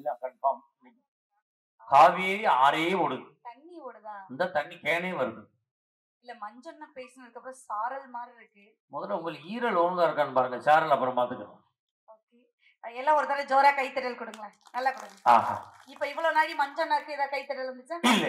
எல்லாம் கன்ஃபார்ம். காவேரி ஆறே ஓடுது. தண்ணி ஓடுதா? இந்த தண்ணி கேனே வருது. இல்ல மஞ்சள்னா பேசினதுக்கு அப்புறம் சாரல் மாதிரி இருக்கு. முதல்ல உங்களுக்கு ஈரல் ஒழுங்கா இருக்கான்னு பாருங்க. சாரல் அப்புறம் பாத்துக்கலாம். ஓகே. எல்லாம் ஒரு தடவை ஜோரா கைத்தட்டல் கொடுங்களேன். நல்லா கொடுங்க. ஆஹா. இப்ப இவ்வளவு நாளி மஞ்சள்னாக்கு ஏதாவது கைத்தட்டல் இருந்துச்சா? இல்ல.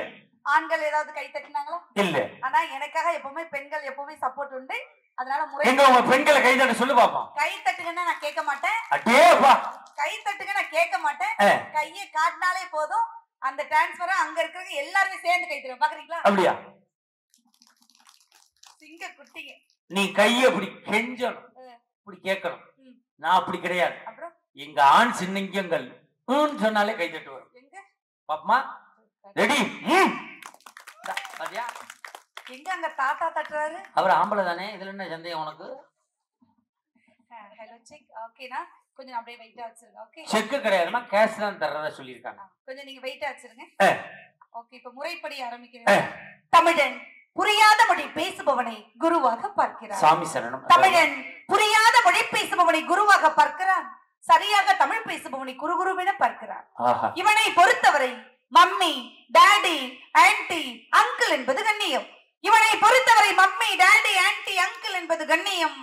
ஆண்கள் ஏதாவது கை தட்டினாங்களா? இல்ல. ஆனா எனக்காக எப்பவுமே பெண்கள் எப்பவுமே சப்போர்ட் உண்டு. அதனால முறை எங்க உங்க பெண்களை கை தட்ட சொல்லு பாப்போம். கை தட்டுங்கன்னா நான் கேட்க மாட்டேன். அடேப்பா. கை தட்டுங்க நான் கேட்க மாட்டேன். கையை காட்டினாலே போதும். அந்த டிரான்ஸ்ஃபர் அங்க இருக்கிறவங்க எல்லாரும் சேர்ந்து கை தட்டுவோம். பாக்குறீங்களா? அப்படியா? சிங்க குட்டிங்க. நீ கையை இப்படி கெஞ்சணும். இப்படி கேட்கணும். நான் அப்படி கிடையாது. அப்புறம் எங்க ஆண் சின்னங்கங்கள் சொன்னாலே கை தட்டுவார். எங்க பாப்பமா ரெடி? பாத்தியா எங்க அங்க தாத்தா தட்டுறாரு? அவர் ஆம்பளை தானே, இதுல என்ன சந்தேகம் உனக்கு? Hello check. ஓகேனா கொஞ்சம் அப்படியே வெயிட்டா வச்சிருங்க. ஓகே. செக் கிடையாதுமா, கேஷ் தான் தரறதா சொல்லிருக்காங்க. கொஞ்சம் நீங்க வெயிட்டா வச்சிருங்க. ஓகே. இப்ப முறைப்படி ஆரம்பிக்கிறேன். தமிழன் புரியாத மொழி பேசுபவனை குருவாக பார்க்கிறார். சாமி சரணம். தமிழன் புரியாத மொழி பேசுபவனை குருவாக பார்க்கிறான். சரியாக தமிழ் பேசுபவனை குருகுருவென பார்க்கிறார். இவனை பொறுத்தவரை மம்மி, டாடி, ஆன்டி, அங்கிள் என்பது கண்ணியம். இவனை பொறுத்தவரை மம்மி, டாடி, ஆன்டி, அங்கிள் என்பது கண்ணியம்.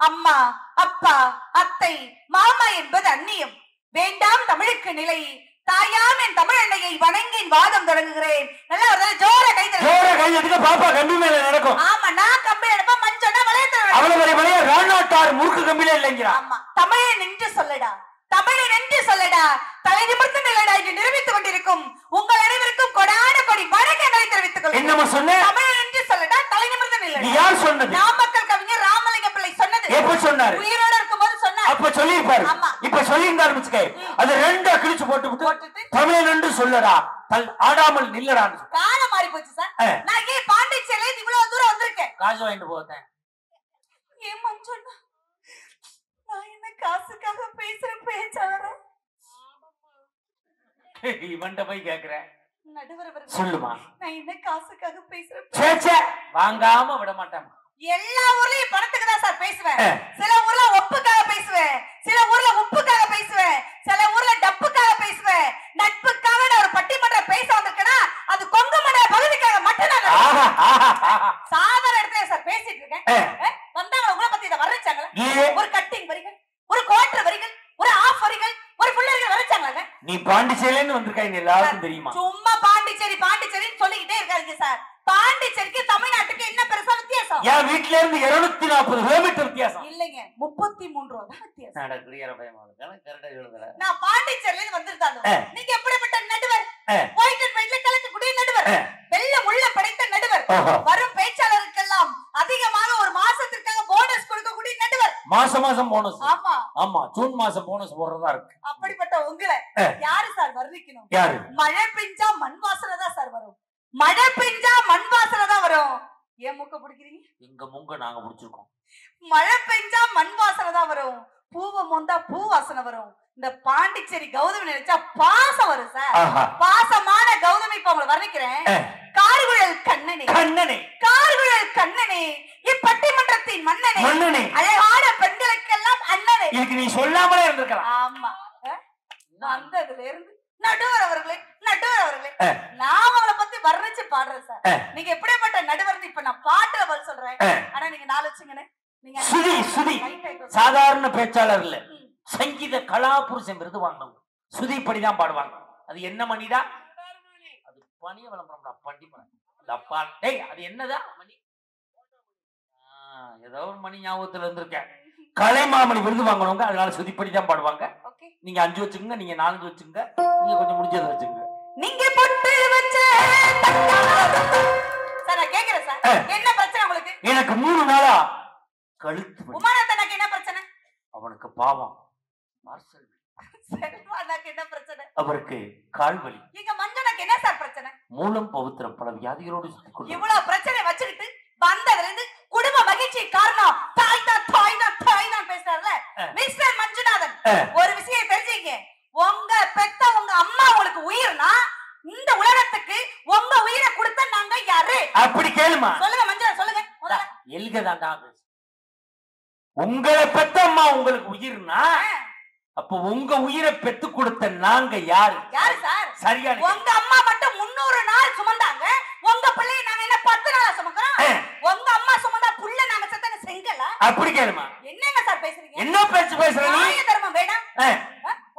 அம்மா, அப்பா, அத்தை, மாமா என்பது அந்நியம். வேண்டாம் தமிழுக்கு நிலை. தாயாம் என் தமிழ் அன்னையை வணங்கி வாதம் தொடங்குகிறேன். நல்லா ஒரு ஜோர கைதட்டுங்க பாப்பா. கம்பி மேல நடக்கும். ஆமா, நான் கம்பி எடுப்ப மஞ்சனா வளையத்துல அவ்வளவு வளைய ராணாட்டார் முறுக்கு கம்பில இல்லங்கறா. ஆமா, தமிழன் என்று சொல்லடா, தமிழன் என்று சொல்லடா, தலை நிமிர்ந்து நில்லடா என்று நிரூபித்துக் கொண்டிருக்கும் உங்கள் அனைவருக்கும் கொடான கொடி வணக்கங்களை தெரிவித்துக் கொள்கிறேன். என்னமா சொன்னே? தமிழன் என்று சொல்லடா, தலை நிமிர்ந்து நில்லடா. நீ யார் சொன்னது? நாமக்கல் கவிஞர் ராமலிங்க பிள்ளை சொன்னது. எப்ப சொன்னாரு? உயிரோட இருக்கும்போது சொன்னார். அப்ப சொல்லி இருப்பாரு. இப்ப சொல்லி இருந்தாரு முச்சுக்கே. அது ரெண்டா கிழிச்சு போட்டு தமிழன் என்று சொல்லடா, ஆடாமல் நில்லடா. காலம் மாறி போச்சு சார். நான் ஏன் பாண்டிச்சேரியில இவ்வளவு தூரம் வந்திருக்கேன்? காசு வாங்கிட்டு போறேன். ஏன் மஞ்சனா நான் என்ன காசுக்காக பேசுற பேச்சாளரா? இவன்ட்ட போய் கேக்குறேன். நடுவரவர் சொல்லுமா, நான் என்ன காசுக்காக பேசுறேன்? சேச்சே, வாங்காம விட மாட்டேன். எல்லா ஊர்லயும் பணத்துக்கு தான் சார் பேசுவேன். சில ஊர்ல ஒப்புக்காக பேசுவேன், சில ஊர்ல உப்புக்காக பேசுவேன், சில ஊர்ல டப்புக்காக பேசுவேன். நட்புக்காக நான் ஒரு பட்டிமன்றம் பேச வந்திருக்கேனா அது கொங்குமலை பகுதிக்காக மட்டும் தான். சாதாரண இடத்துல சார் பேசிட்டு இருக்கேன். வந்தாங்க உங்களை பத்தி இதை வர்ணிச்சாங்களா? ஒரு கட்டிங் வரிகள், ஒரு குவார்டர் வரிகள், ஒரு ஆஃப் வரிகள், ஒரு ஃபுல் வரிகள் வர்ணிச்சாங்களா? நீ பாண்டிச்சேரியில வந்திருக்காங்க எல்லாருக்கும் தெரியுமா? சும்மா பாண்டிச்சேரி பாண்டிச்சேரின்னு சொல்லிக்கிட்டே இருக்காதீங்க சார். பாண்டிச்சேரிக்கு தமிழ்நாட்டுக்கு என்ன பெருசா வித்தியாசம்? என் வீட்ல இருந்து 240 கிலோமீட்டர் வித்தியாசம். இல்லைங்க, 33 ரூபா வித்தியாசம். நான் பாண்டிச்சேரியில இருந்து வந்திருந்தாலும் நீங்க எப்படிப்பட்ட நடுவர்? ஒயிட் அண்ட் ஒயிட்ல கலந்து குடிய நடுவர், வெள்ளம் உள்ள படைத்த நடுவர், வரும் பேச்சாளருக்கெல்லாம் அதிகமாக ஒரு மாசத்திற்காக போனஸ் கொடுக்கக்கூடிய நடுவர். மாசம் மாசம் போனஸ். ஆமா ஆமா, ஜூன் மாசம் போனஸ் போடுறதா இருக்கு. அப்படிப்பட்ட உங்களை யாரு சார் வர்ணிக்கணும்? யாரு? மழை பெஞ்சா மண் வாசனை தான் சார் வரும். மழை பெஞ்சா மண் வாசனை தான் வரும். ஏன் மூக்க பிடிக்கிறீங்க? எங்க மூங்க நாங்க பிடிச்சிருக்கோம். மழை பெஞ்சா மண் வாசனை தான் வரும். பூவை மோந்தா பூ வாசனை வரும். இந்த பாண்டிச்சேரி கௌதமி நினைச்சா பாசம் வரும் சார். பாசமான கௌதமி இப்ப உங்களை வர்ணிக்கிறேன். கார்குழல் கண்ணனே, கண்ணனே, கார்குழல் கண்ணனே, இப்பட்டிமன்றத்தின் மன்னனே, மன்னனே, அழகான பெண்களுக்கெல்லாம் அண்ணனே. இதுக்கு நீ சொல்லாமலே இருந்திருக்கலாம். ஆமா, அந்த இதுல இருந்து நடுவர் அவர்களே, நடுவர் அவர்களே, நான் அவங்களை பத்தி வர்ணிச்சு பாடுறேன் சார். நீங்க எப்படிப்பட்ட நடுவர் இப்ப நான் பாட்டுல பதில் சொல்றேன். ஆனா நீங்க நாலு வச்சுங்கன்னு நீங்க சுதி சுதி சாதாரண பேச்சாளர் இல்ல, சங்கீத கலாபுருஷன் விருது வாங்கணும். சுதிப்படிதான் பாடுவாங்க. அது என்ன மணிதான்? அது பணிய விளம்பரம். பண்டிமரம். அந்த அப்பா டேய், அது என்னதான் மணி? ஏதோ ஒரு மணி ஞாபகத்துல இருந்திருக்கேன். கலைமாமணி விருது வாங்கணுங்க, அதனால சுதிப்படிதான் பாடுவாங்க. நீங்க 5 வச்சுங்க, நீங்க 4 வச்சுங்க, நீங்க கொஞ்சம் முடிஞ்சதை வச்சுங்க. நீங்க பொட்டு வச்ச சார் நான் கேக்குறேன் சார், என்ன பிரச்சனை உங்களுக்கு? எனக்கு 3 நாளா கழுத்து. உமானத்தனக்கு என்ன பிரச்சனை? அவனுக்கு பாவம் மார்சல். செல்வானக்கு என்ன பிரச்சனை? அவருக்கு கால் வலி. எங்க மஞ்சனுக்கு என்ன சார் பிரச்சனை? மூலம் பவித்திரம் பல வியாதிகளோடு சுத்தி கொண்டு இவ்வளவு பிரச்சனை வச்சுக்கிட்டு வந்ததுல இருந்து குடும்ப மகிழ்ச்சி காரணம் தாய் தான் தாய் தான் தாய் தான் பேசுறாருல மிஸ்டர் மஞ்சுநாதன். ஒரு விஷயம் தெரிஞ்சுங்க, உங்க பெத்த உங்க அம்மா உங்களுக்கு உயிர்னா இந்த உலகத்துக்கு உங்க உயிரை கொடுத்த நாங்க யாரு? அப்படி கேளுமா. சொல்லுங்க மஞ்சுநாதன், சொல்லுங்க. எல்கதான் உங்களை பெத்த அம்மா உங்களுக்கு உயிர்னா அப்ப உங்க உயிரை பெத்து கொடுத்த நாங்க யாரு? யாரு சார்? சரியா? உங்க அம்மா மட்டும் 300 நாள் சுமந்தாங்க. உங்க பிள்ளையை நாங்க என்ன 10 நாளா சுமக்கிறோம்? உங்க அம்மா சுமந்தா புள்ள நாங்க செத்தன செங்கல. அப்படி கேளுமா. என்னங்க சார் பேசுறீங்க? என்ன பேச்சு பேசுற நீ? நியாய தர்மம் வேணாம்.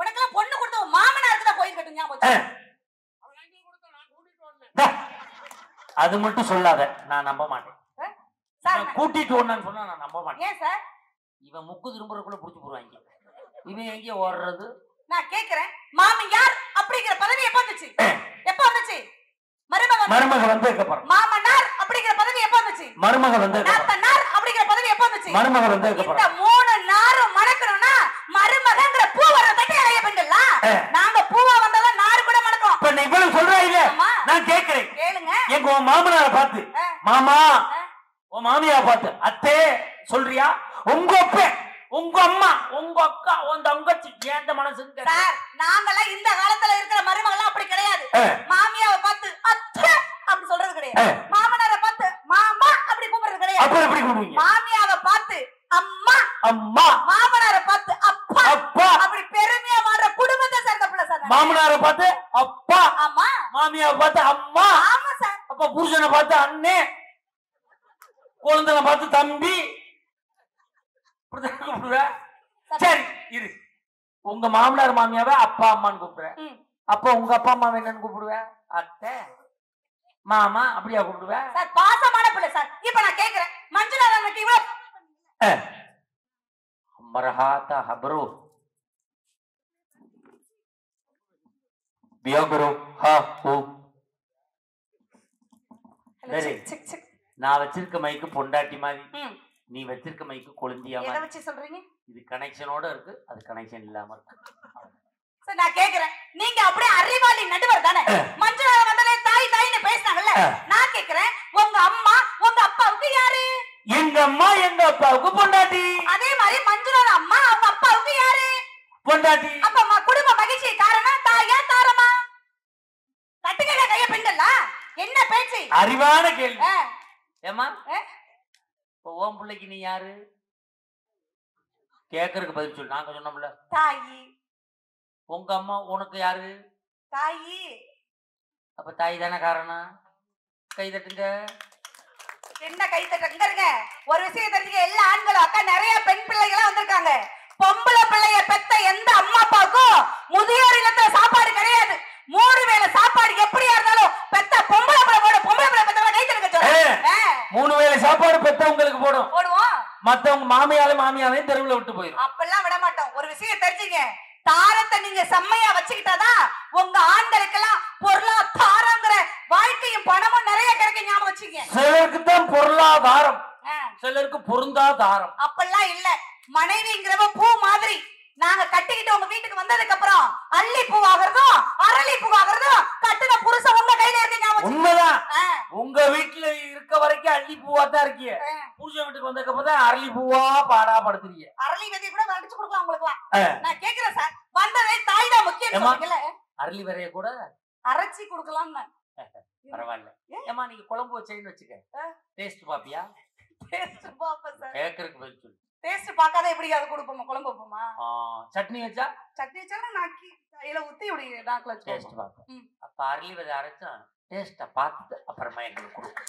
உனக்கெல்லாம் பொண்ணு கொடுத்த மாமனாருக்கு தான் கோயில் கட்டுங்க போச்சு. அது மட்டும் சொல்லாத, நான் நம்ப மாட்டேன். சார் கூட்டிட்டு ஓடுன்னு சொன்னா நான் நம்ப மாட்டேன். ஏன் சார்? இவன் முக்கு திரும்பறக்குள்ள புடிச்சு போடுவாங்க. இவன் எங்க ஓடுறது? நான் கேக்குறேன், மாமியார் அப்படிங்கிற பதவி எப்ப வந்துச்சு? எப்ப வந்துச்சு? மருமக வந்ததுக்கு அப்புறம். மாமனார் அப்படிங்கிற பதவி எப்ப வந்துச்சு? மருமக வந்ததுக்கு அப்புறம். நாத்தனார் அப்படிங்கிற பதவி எப்ப வந்துச்சு? மருமக வந்ததுக்கு அப்புறம். இந்த 3 நாரும் மணக்கணும்னா மருமகங்கற பூ வர தட்டி அலைய பெண்களா? நாங்க பூவா வந்தால நாரு கூட மணக்கும். இப்ப நீ இவ்வளவு சொல்றா இல்ல? நான் கேக்குறேன். கேளுங்க. எங்க மாமனாரை பார்த்து மாமா, உன் மாமியாரை பார்த்து அத்தே சொல்றியா? உங்க அப்பா, உங்க அம்மா, உங்க அக்கா, உன் தங்கச்சி ஏந்த மனசுங்க சார். நாங்கலாம் இந்த காலத்துல இருக்கிற மருமகள் அப்படி கிடையாது. மாமியாவை பார்த்து அத்தை அப்படி சொல்றது கிடையாது. மாமனாரை பார்த்து மாமா அப்படி கூப்பிடுறது கிடையாது. அப்ப எப்படி கூப்பிடுவீங்க? மாமியாவை பார்த்து அம்மா அம்மா, மாமனாரை பார்த்து அப்பா அப்பா அப்படி பெருமையா மாற குடும்பத்தை சேர்ந்த பிள்ளை சார். மாமனாரை பார்த்து அப்பா அம்மா, மாமியாவை பார்த்து அம்மா. ஆமா சார். அப்ப புருஷனை பார்த்து அண்ணே, குழந்தைகளை பார்த்து தம்பி. சரி இரு. உங்க மாமனார் மாமியாவை அப்பா அம்மான்னு கூப்பிடுவேன். அப்ப உங்க அப்பா அம்மா என்னன்னு கூப்பிடுவேன்? அத்தை மாமா அப்படியா கூப்பிடுவேன்? சார் பாசமான பிள்ளை சார். இப்ப நான் கேக்குறேன், மஞ்சுளாதனுக்கு இவ்வளவு மரஹாத்தா ஹப்ரோ பியோகரோ ஹா ஹூ. நான் வச்சிருக்க மைக்கு பொண்டாட்டி மாதிரி, நீ வச்சிருக்க மைக்கு கொழுந்தியா மாதிரி. எதை வச்சு சொல்றீங்க? இது கனெக்ஷனோட இருக்கு, அது கனெக்ஷன் இல்லாம இருக்கு. சரி நான் கேக்குறேன், நீங்க அப்படியே அறிவாளி நடுவர் தானே? மஞ்சுளா வந்தாலே தாய் தாய்னு பேசினாங்கல்ல, நான் கேக்குறேன் உங்க அம்மா உங்க அப்பாவுக்கு யாரு? எங்க அம்மா எங்க அப்பாவுக்கு பொண்டாட்டி. அதே மாதிரி மஞ்சுளா அம்மா அவங்க அப்பாவுக்கு யாரு? பொண்டாட்டி. அப்ப குடும்ப மகிழ்ச்சி காரணம் தாயா தாரமா? கட்டுக்கட கைய பெண்களா? என்ன பேச்சு? அறிவான கேள்வி. ஏமா இப்போ ஓம் பிள்ளைக்கு நீ யாரு? கேக்குறதுக்கு பதில் சொல்லு. நாங்க சொன்னோம்ல தாயி. உங்க அம்மா உனக்கு யாரு? தாயி. அப்ப தாய் தானே காரணம். கை தட்டுங்க. என்ன கை தட்டுங்க? இருங்க, ஒரு விஷயம் தெரிஞ்சுக்க. எல்லா ஆண்களும் அக்கா நிறைய பெண் பிள்ளைகளா வந்திருக்காங்க. பொம்பளை பிள்ளைய பெத்த எந்த அம்மா அப்பாவுக்கும் முதியோர் இல்லத்துல சாப்பாடு கிடையாது. 3 வேளை சாப்பாடு எப்படியா இருந்தாலும் பெத்த பொம்பளை பிள்ளை போடும். பொம்பளை பிள்ளை பெத்தவங்க கை தட்டுங்க சொல்லுங்க. 3 வேளை சாப்பாடு பெத்தவங்களுக்கு போடுவோம். மத்தவங்க மாமியாரையும் தெருவுல விட்டு போயிடும். அப்பெல்லாம் விட மாட்டோம். ஒரு விஷயம் தெரிஞ்சுங்க, தாரத்தை நீங்க செம்மையா வச்சுக்கிட்டாதான் உங்க ஆண்களுக்கெல்லாம் பொருளாதாரங்கிற வாழ்க்கையும் பணமும் நிறைய கிடைக்க. ஞாபகம் வச்சுங்க. சிலருக்கு தான் பொருளாதாரம், சிலருக்கு பொருந்தாதாரம். அப்பெல்லாம் இல்ல. மனைவிங்கிறவ பூ மாதிரி. நாங்க கட்டிக்கிட்டு உங்க வீட்டுக்கு வந்ததுக்கு அப்புறம் அள்ளி பூவாகிறதும் அரளி பூவாகிறதும் கட்டுன புருஷன் உங்க கையில இருக்கு. ஞாபகம். உண்மைதான். உங்க வீட்டுல இருக்க வரைக்கும் அள்ளி பூவா தான் இருக்கீங்க. புருஷன் வீட்டுக்கு வந்ததுக்கு அப்புறம் தான் அரளி பூவா பாடா படுத்துறீங்க. அரளி விதையை கூட அடிச்சு கொடுக்கலாம் உங்களுக்கு. நான் கேக்குறேன் சார், வந்ததே தாய் தான் முக்கியம். அரளி விதைய கூட அரைச்சி கொடுக்கலாம். பரவாயில்ல. ஏமா நீங்க குழம்பு வச்சேன்னு வச்சுக்க, டேஸ்ட் பாப்பியா? டேஸ்ட் பாப்பா சார். கேக்குறதுக்கு பதில் சொல்லு. டேஸ்ட் பார்க்காத எப்படி அது கொடுப்போம்? குழம்பு வைப்போமா? சட்னி வச்சா? சட்னி வச்சா நாக்கி கையில ஊத்தி இப்படி நாக்குல டேஸ்ட் பார்ப்போம். அப்ப அரளி விதை அரைச்சா டேஸ்ட பார்த்துட்டு அப்புறமா எங்களுக்கு கொடுக்கும்.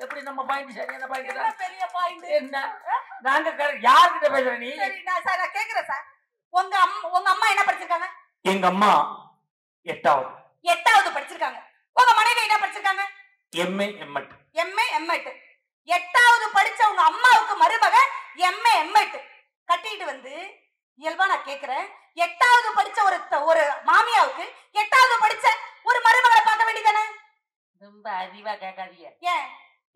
எப்படி நம்ம பாயிண்ட் சரியான பாயிண்ட் தான். பெரிய பாயிண்ட் என்ன? நாங்க யார்கிட்ட பேசுற நீ? சரி நான் சார் நான் கேக்குறேன் சார், உங்க அம்மா என்ன படிச்சிருக்காங்க? எங்க அம்மா 8வது படிச்சிருக்காங்க. உங்க மனைவி என்ன படிச்சிருக்காங்க? MA MEd. MA MEd. 8வது படிச்ச உங்க அம்மாவுக்கு மருமக எம்ஏ எம்எட் கட்டிட்டு வந்து இயல்பா நான் கேக்குறேன், 8வது படிச்ச ஒரு மாமியாவுக்கு 8வது படிச்ச ஒரு மருமகளை பார்க்க வேண்டியதானே? ரொம்ப அறிவா கேட்காதீங்க. ஏன்?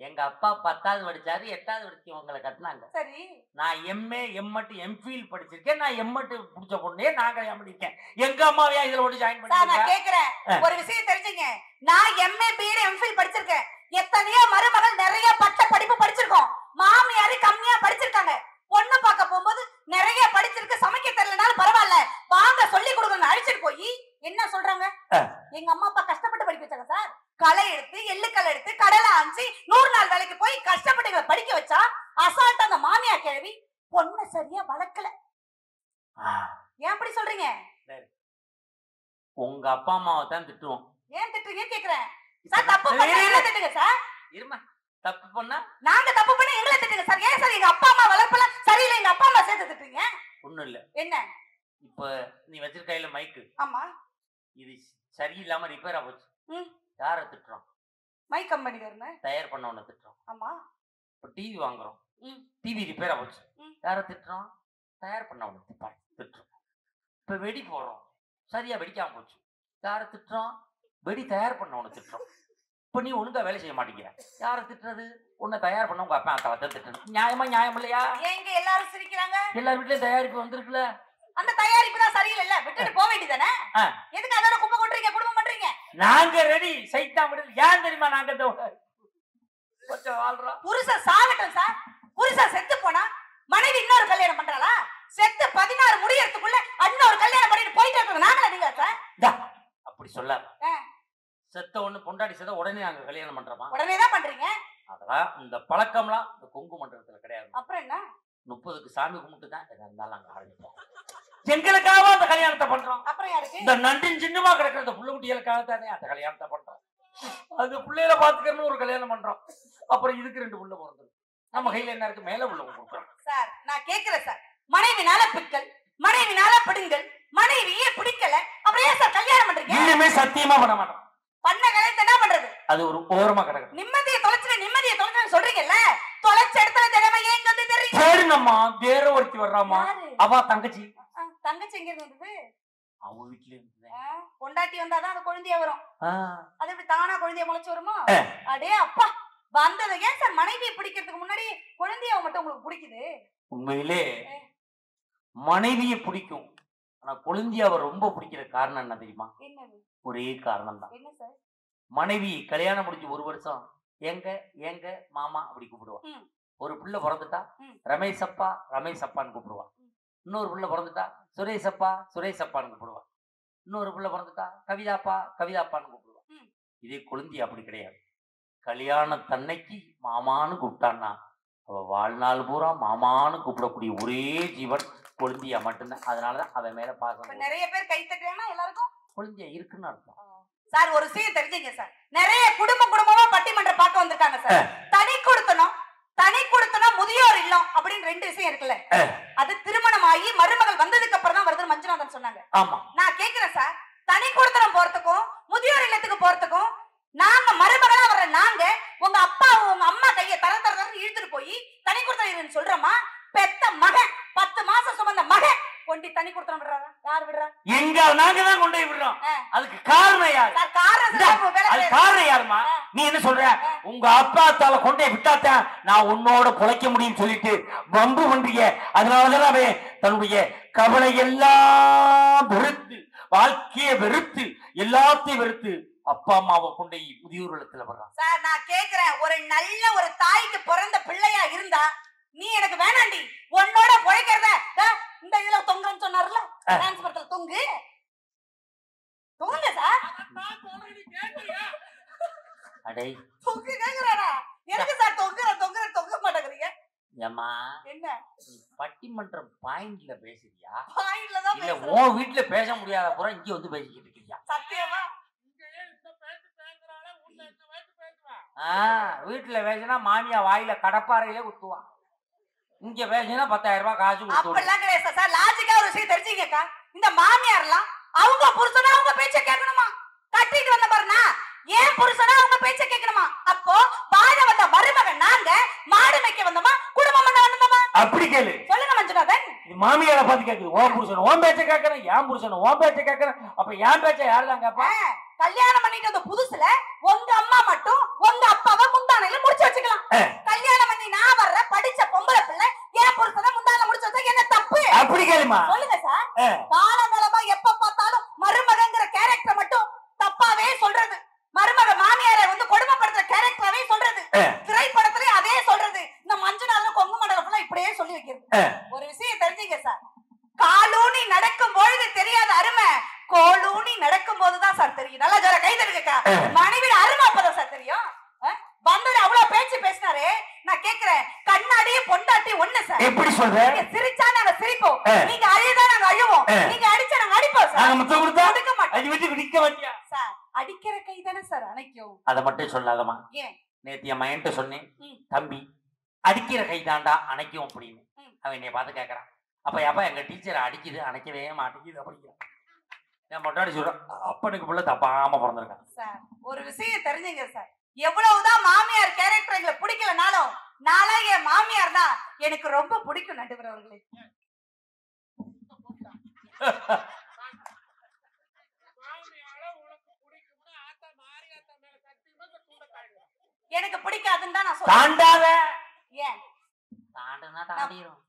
எங்க அப்பா 10வது படிச்சாரு, 8வது படிச்சு உங்களை கட்டினாங்க. சரி. நான் எம்ஏ எம்எட் எம்ஃபில் படிச்சிருக்கேன். நான் எம்எட் புடிச்ச பொண்ணே நாங்க எம்டிக்கேன். எங்க அம்மாவையா இதுல ஓடி ஜாயின் பண்ணி? நான் கேக்குறேன், ஒரு விஷயம் தெரிஞ்சுங்க. நான் எம்ஏ பிஎட் எம்ஃபில் படிச்சிருக்கேன். எத்தனையோ மருமகள் நிறைய பட்ட படிப்பு படிச்சிருக்கோம். மாமியாரு கம்மியா படிச்சிருக்காங்க. பொண்ணு பார்க்க போகும்போது நிறைய படிச்சிருக்கு, சமைக்க தெரியலனாலும் பரவாயில்ல வாங்க சொல்லி கொடுக்கணும் அழைச்சிட்டு போய் என்ன சொல்றாங்க? எங்க அம்மா அப்பா கஷ்டப்பட்டு படிக்க வச்சாங்க சார். களை எடுத்து எள்ளுக்கள் எடுத்து கடலை ஆஞ்சி 100 நாள் வேலைக்கு போய் கஷ்டப்பட்டு படிக்க வச்சா அசால்ட் அந்த மாமியார் கிழவி பொண்ணு சரியா வளர்க்கல. ஏன் அப்படி சொல்றீங்க? உங்க அப்பா அம்மாவை தான் திட்டுவோம். ஏன் திட்டுறீங்க கேக்குறேன். சார் தப்பு பண்ணா எங்களை திட்டுங்க சார். இருமா, தப்பு பண்ணா நாங்க தப்பு பண்ணா எங்களை திட்டுங்க சார். ஏன் சார் எங்க அப்பா அம்மா வளர்ப்பல சரியில்லை எங்க அப்பா அம்மா சேர்த்து திட்டுறீங்க? ஒண்ணும் இல்ல. என்ன இப்ப நீ வச்சிருக்கையில மைக்கு, ஆமா, இது சரியில்லாம ரிப்பேரா போச்சு. யார திட்டுறோம்? மைக் கம்பெனிக்காரன தயார் பண்ணவன திட்டுறோம். ஆமா. இப்ப டிவி வாங்குறோம், டிவி ரிப்பேரா போச்சு. யார திட்டுறோம்? தயார் பண்ணவன திட்டுறோம். இப்ப வெடி போடுறோம், சரியா வெடிக்காம போச்சு. யார திட்டுறோம்? வெடி தயார் பண்ணவன திட்டுறோம். இப்ப நீ ஒழுங்கா வேலை செய்ய மாட்டேங்கிற, யார திட்டுறது? உன்னை தயார் பண்ண உங்க அப்பா அத்தை திட்டுறது. நியாயமா நியாயம் இல்லையா? ஏங்க எல்லாரும் சிரிக்கிறாங்க? எல்லார் வீட்லயும் தயாரிப்பு வந்திருக்குல்ல. அந்த தயாரிப்பு தான் சரியில்லை, விட்டுட்டு போக வேண்டியதானே. எதுக்கு அதோட குப்பை கொட்டுறீங்க, குடும்பம் பண்றீங்க? நாங்க ரெடி, சைத்தா விடுறது. ஏன் தெரியுமா? நாங்க கொஞ்சம் வாழ்றோம். புருஷன் சாகட்டும் சார். புருஷன் செத்து போனா மனைவி இன்னொரு கல்யாணம் பண்றாளா? செத்து 16 முடியறதுக்குள்ள இன்னொரு கல்யாணம் பண்ணிட்டு போயிட்டு இருக்கோம் நாங்களா? நீங்க சார் அப்படி சொல்லாத. செத்த ஒண்ணு பொண்டாடி செத்த உடனே நாங்க கல்யாணம் பண்றோமா? உடனே தான் பண்றீங்க. அதெல்லாம் இந்த பழக்கம்லாம் இந்த கொங்கு மண்டலத்துல கிடையாது. அப்புறம் என்ன? 30க்கு சாமி கும்பிட்டு தான் எதா இருந்தாலும் நாங்க ஆரம்பிப்போம். எங்களுக்காக அந்த கல்யாணத்தை பண்றோம். அப்புறம் யாருக்கு? இந்த நன்றின் சின்னமா கிடக்கிற இந்த புள்ள குட்டிகளுக்காக தானே அந்த கல்யாணத்தை பண்றோம். அது பிள்ளையில பாத்துக்கணும்னு ஒரு கல்யாணம் பண்றோம். அப்புறம் இதுக்கு 2 புள்ள பிறந்தது. நம்ம கையில என்ன இருக்கு? மேல உள்ள கொடுக்குறோம். சார் நான் கேக்குறேன் சார், மனைவினால பிடிக்கல், மனைவினால பிடுங்கல், மனைவியே பிடிக்கல, அப்புறம் ஏன் சார் கல்யாணம் பண்றீங்க? இனிமே சத்தியமா பண்ண மாட்டோம். பண்ண கல்யாணத்தை என்ன பண்றது? அது ஒரு ஓரமா கிடக்கு. நிம்மதியை தொலைச்சு சொல்றீங்கல்ல, தொலைச்ச இடத்துல திறமை ஏங்க வந்து தெரியும். சரிங்கம்மா, வேற ஒருத்தி வர்றாமா? அவ தங்கச்சி. தங்கச்சி எங்க இருந்தது? அவங்க வீட்டுல இருந்து. பொண்டாட்டி வந்தாதான் அந்த குழந்தைய வரும். அது எப்படி தானா குழந்தைய முளைச்சு வருமா? அடே அப்பா, வந்தது ஏன் சார் மனைவியை பிடிக்கிறதுக்கு முன்னாடி குழந்தைய மட்டும் உங்களுக்கு பிடிக்குது? உண்மையிலே மனைவியை பிடிக்கும், ஆனா குழந்தையாவை ரொம்ப பிடிக்கிற காரணம் என்ன தெரியுமா? என்னது? ஒரே காரணம் தான். என்ன சார்? மனைவி கல்யாணம் முடிஞ்சு 1 வருஷம் எங்க எங்க மாமா அப்படி கூப்பிடுவான். ஒரு பிள்ளை பிறந்துட்டா ரமேஷ் அப்பா ரமேஷ் அப்பான்னு கூப்பிடுவான். இன்னொரு பிள்ளை பிறந்துட்டா சுரேஷ் அப்பா சுரேஷ் அப்பான்னு கூப்பிடுவான். இன்னொரு பிள்ளை பிறந்துட்டா கவிதாப்பா கவிதாப்பான்னு கூப்பிடுவான். இதே குழந்தை அப்படி கிடையாது. கல்யாண தன்னைக்கு மாமான்னு கூப்பிட்டான்னா அவ வாழ்நாள் பூரா மாமான்னு கூப்பிடக்கூடிய ஒரே ஜீவன் குழந்தையா மட்டும்தான். அதனாலதான் அவன் மேல பாசம். நிறைய பேர் கை தட்டுறாங்கன்னா எல்லாருக்கும் குழந்தையா இருக்குன்னு அர்த்தம். சார் ஒரு விஷயம் தெரிஞ்சுங்க சார், நிறைய குடும்பமா பட்டிமன்றம் பார்க்க வந்திருக்காங்க சார். தனி கொடுத்தனும் முதியோர் இல்லம் அப்படின்னு 2 விஷயம் இருக்குல்ல. அது திருமணம் ஆகி மருமகள் வந்ததுக்கு அப்புறம் தான் வருது மஞ்சுநாதன் சொன்னாங்க. நான் கேக்குறேன் சார், தனி கொடுத்தனம் போறதுக்கும் முதியோர் இல்லத்துக்கு போறதுக்கும் நாங்க மருமகளா வர்ற நாங்க உங்க அப்பா உங்க அம்மா கையை தர இழுத்துட்டு போய் தனி கொடுத்தனம் சொல்றோமா? பெத்த மகன் 10 மாசம் சுமந்த மகன் கொண்டு தனி கொடுத்தனம் விடுறாங்க. யார் விடுறா? எங்க நாங்க தான் கொண்டு போய் விடுறோம். அதுக்கு காரணம் யார்? காரணம் யாருமா? நீ என்ன சொல்ற? உங்க அப்பா தால கொண்டே விட்டாத்தான் நான் உன்னோட பொழைக்க முடியும் சொல்லிட்டு வம்பு பண்றீங்க. அதனாலதான் அவன் தன்னுடைய கவலை எல்லாம் வெறுத்து, வாழ்க்கையை வெறுத்து, எல்லாத்தையும் வெறுத்து அப்பா அம்மாவை கொண்டே முதியோர் இல்லத்துல வர்றான். சார் நான் கேக்குறேன், ஒரு நல்ல ஒரு தாய்க்கு பிறந்த பிள்ளையா இருந்தா நீ எனக்கு வேணாண்டி, உன்னோட பொழைக்கிறத இந்த இதுல தொங்குன்னு சொன்னார்ல, டான்ஸ் படத்துல தொங்கு சார். அடே தொங்கு கேக்குறாரா? எதுக்கு சார் தொங்க மாட்டேங்கிறீங்க? ஏமா என்ன பட்டிமன்றம் பாயிண்ட்ல பேசுறியா? பாயிண்ட்ல தான் இல்ல உன் வீட்ல பேச முடியாத பூரா இங்க வந்து பேசிக்கிட்டு இருக்கியா? சத்தியமா வீட்டுல பேசினா மாமியா வாயில கடப்பாறையில குத்துவான். இங்க பேசினா 10,000 ரூபாய் காசு. அப்படிலாம் கிடையாது சார். லாஜிக்கா ஒரு விஷயம் தெரிஞ்சுக்கா, இந்த மாமியார்லாம் அவங்க புருஷனா அவங்க பேச்ச கேட்கணுமா? கட்டிட்டு வந்த பாருனா ஏன் புருஷனா அவங்க பேச்ச கேட்கணுமா? அப்போ வாழ வந்த மருமகன் நாங்க மாடு மேய்க்க வந்தோமா குடும்பம் பண்ண வந்தோமா? அப்படி கேளு. சொல்லுங்க மஞ்சுநாதன். மாமியார பார்த்து கேக்குது, உன் புருஷன் உன் பேச்ச கேட்கணும், என் புருஷன் உன் பேச்ச கேட்கணும். அப்ப என் பேச்ச யாருதான் கேட்பா? கல்யாணம் பண்ணிட்டு வந்த புதுசுல உங்க அம்மா மட்டும் உங்க அப்பாவை முந்தானையில முடிச்சு வச்சுக்கலாம். கல்யாணம் பண்ணி நான் வர்ற படிச்ச பொம்பளை பிள்ளை என் புருஷனை முந்தானையில முடிச்சு வச்சா என்ன தப்பு? அப்படி கேளுமா. சொல்லுங்க சார். காலகாலமா எப்ப பார்த்தாலும் மருமகங்கிற கேரக்டர் மட்டும் தப்பாவே சொல்றது, மருமக மாமியாரை வந்து கொடுமைப்படுத்துற கேரக்டராவே சொல்றது, திரைப்படத்திலே அதே சொல்றது, இந்த மஞ்சுநாதன் கொங்கு மண்டலம் ஃபுல்லா இப்படியே சொல்லி வைக்கிறது. ஒரு விஷயம் தெரிஞ்சுங்க சார், காலூனி நடக்கும் பொழுது தெரியாத அருமை கோலூனி நடக்கும் போதுதான் சார் தெரியும். நல்லா ஜர கை தட்டுக்கா. மனைவியோட அருமை அப்பதான் சார் தெரியும். வந்தது அவ்வளவு பேச்சு பேசினாரே. நான் கேக்குறேன், கண்ணாடி புருஷனுடைய பொண்டாட்டி ஒண்ணு சார். எப்படி சொல்ற? நீங்க சிரிச்சா நாங்க சிரிப்போம், நீங்க அழுதா நாங்க அழுவோம், நீங்க அடிச்சா நாங்க அடிப்போம் சார். நாங்க முத்தம் கொடுத்தா கொடுக்க மாட்டோம். அது விட்டு குடிக்க மாட்டியா சார்? அடிக்கிற கை தானே சார் அணைக்கும். அத மட்டும் சொல்லாதமா. ஏன்? நேத்து என் மையன்ட்ட சொன்னேன், தம்பி அடிக்கிற கை தாண்டா அணைக்கும் அப்படின்னு. அவன் என்னைய பார்த்து கேட்கறான், அப்ப அப்பா எங்க டீச்சர் அடிக்குது அணைக்கவே மாட்டேங்குது அப்படிங்கிறான். என் மொட்டாடி சொல்றான், அப்பனுக்கு புள்ள தப்பாம பிறந்திருக்கான். சார் ஒரு விஷயம் தெரிஞ்சுங்க சார், எவ்வளவுதான் மாமியார் கேரக்டர் எங்களை பிடிக்கலனாலும் நாளா என் மாமியார் தான் எனக்கு ரொம்ப பிடிக்கும் நடுவர் அவர்களே. எனக்கு பிடிக்காதுன்னு தான் நான் சொல்றேன். ஏன்?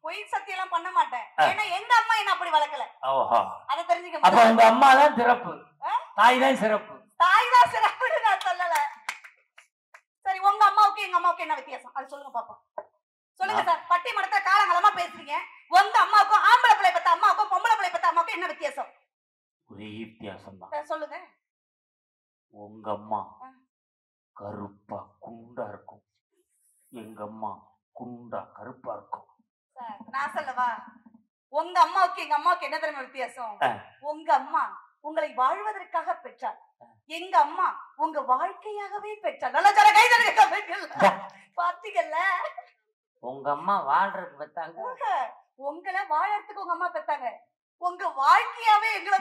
பொய் சத்தியம் எல்லாம் பண்ண மாட்டேன். ஏன்னா எங்க அம்மா என்ன அப்படி வளர்க்கல. அத தெரிஞ்சுக்க. அப்ப உங்க அம்மா தான் சிறப்பு, தாய் தான் சிறப்பு. தாய் தான் சிறப்புன்னு நான் சொல்லல. சரி, உங்க அம்மாவுக்கு எங்க அம்மாவுக்கு என்ன வித்தியாசம் அது சொல்லுங்க பாப்போம். சொல்லுங்க சார். பட்டி மரத்துல காலங்காலமா பேசுறீங்க. உங்க அம்மாவுக்கும் ஆம்பளை பிள்ளை பெத்த அம்மாவுக்கும் பொம்பளை பிள்ளை பெத்த அம்மாவுக்கும் என்ன வித்தியாசம்? ஒரே வித்தியாசம் தான். சொல்லுங்க. உங்க அம்மா கருப்பா குண்டா இருக்கும், எங்க அம்மா குண்டா கருப்பா இருக்கும். சார் நான் சொல்லவா? உங்க அம்மாவுக்கு எங்க அம்மாவுக்கு என்ன தெரியுமா வித்தியாசம்? உங்க அம்மா உங்களை வாழ்வதற்காக பெற்றார், எங்க அம்மா உங்க வாழ்க்கையாகவே பெற்றார். நல்லா ஜர கை தட்டுங்க. பாத்தீங்கல்ல? உங்க அம்மா வாழ்றதுக்கு பெத்தாங்க, உங்களை வாழறதுக்கு உங்க அம்மா பெத்தாங்க. உங்க வாழ்க்கையாவே எங்களை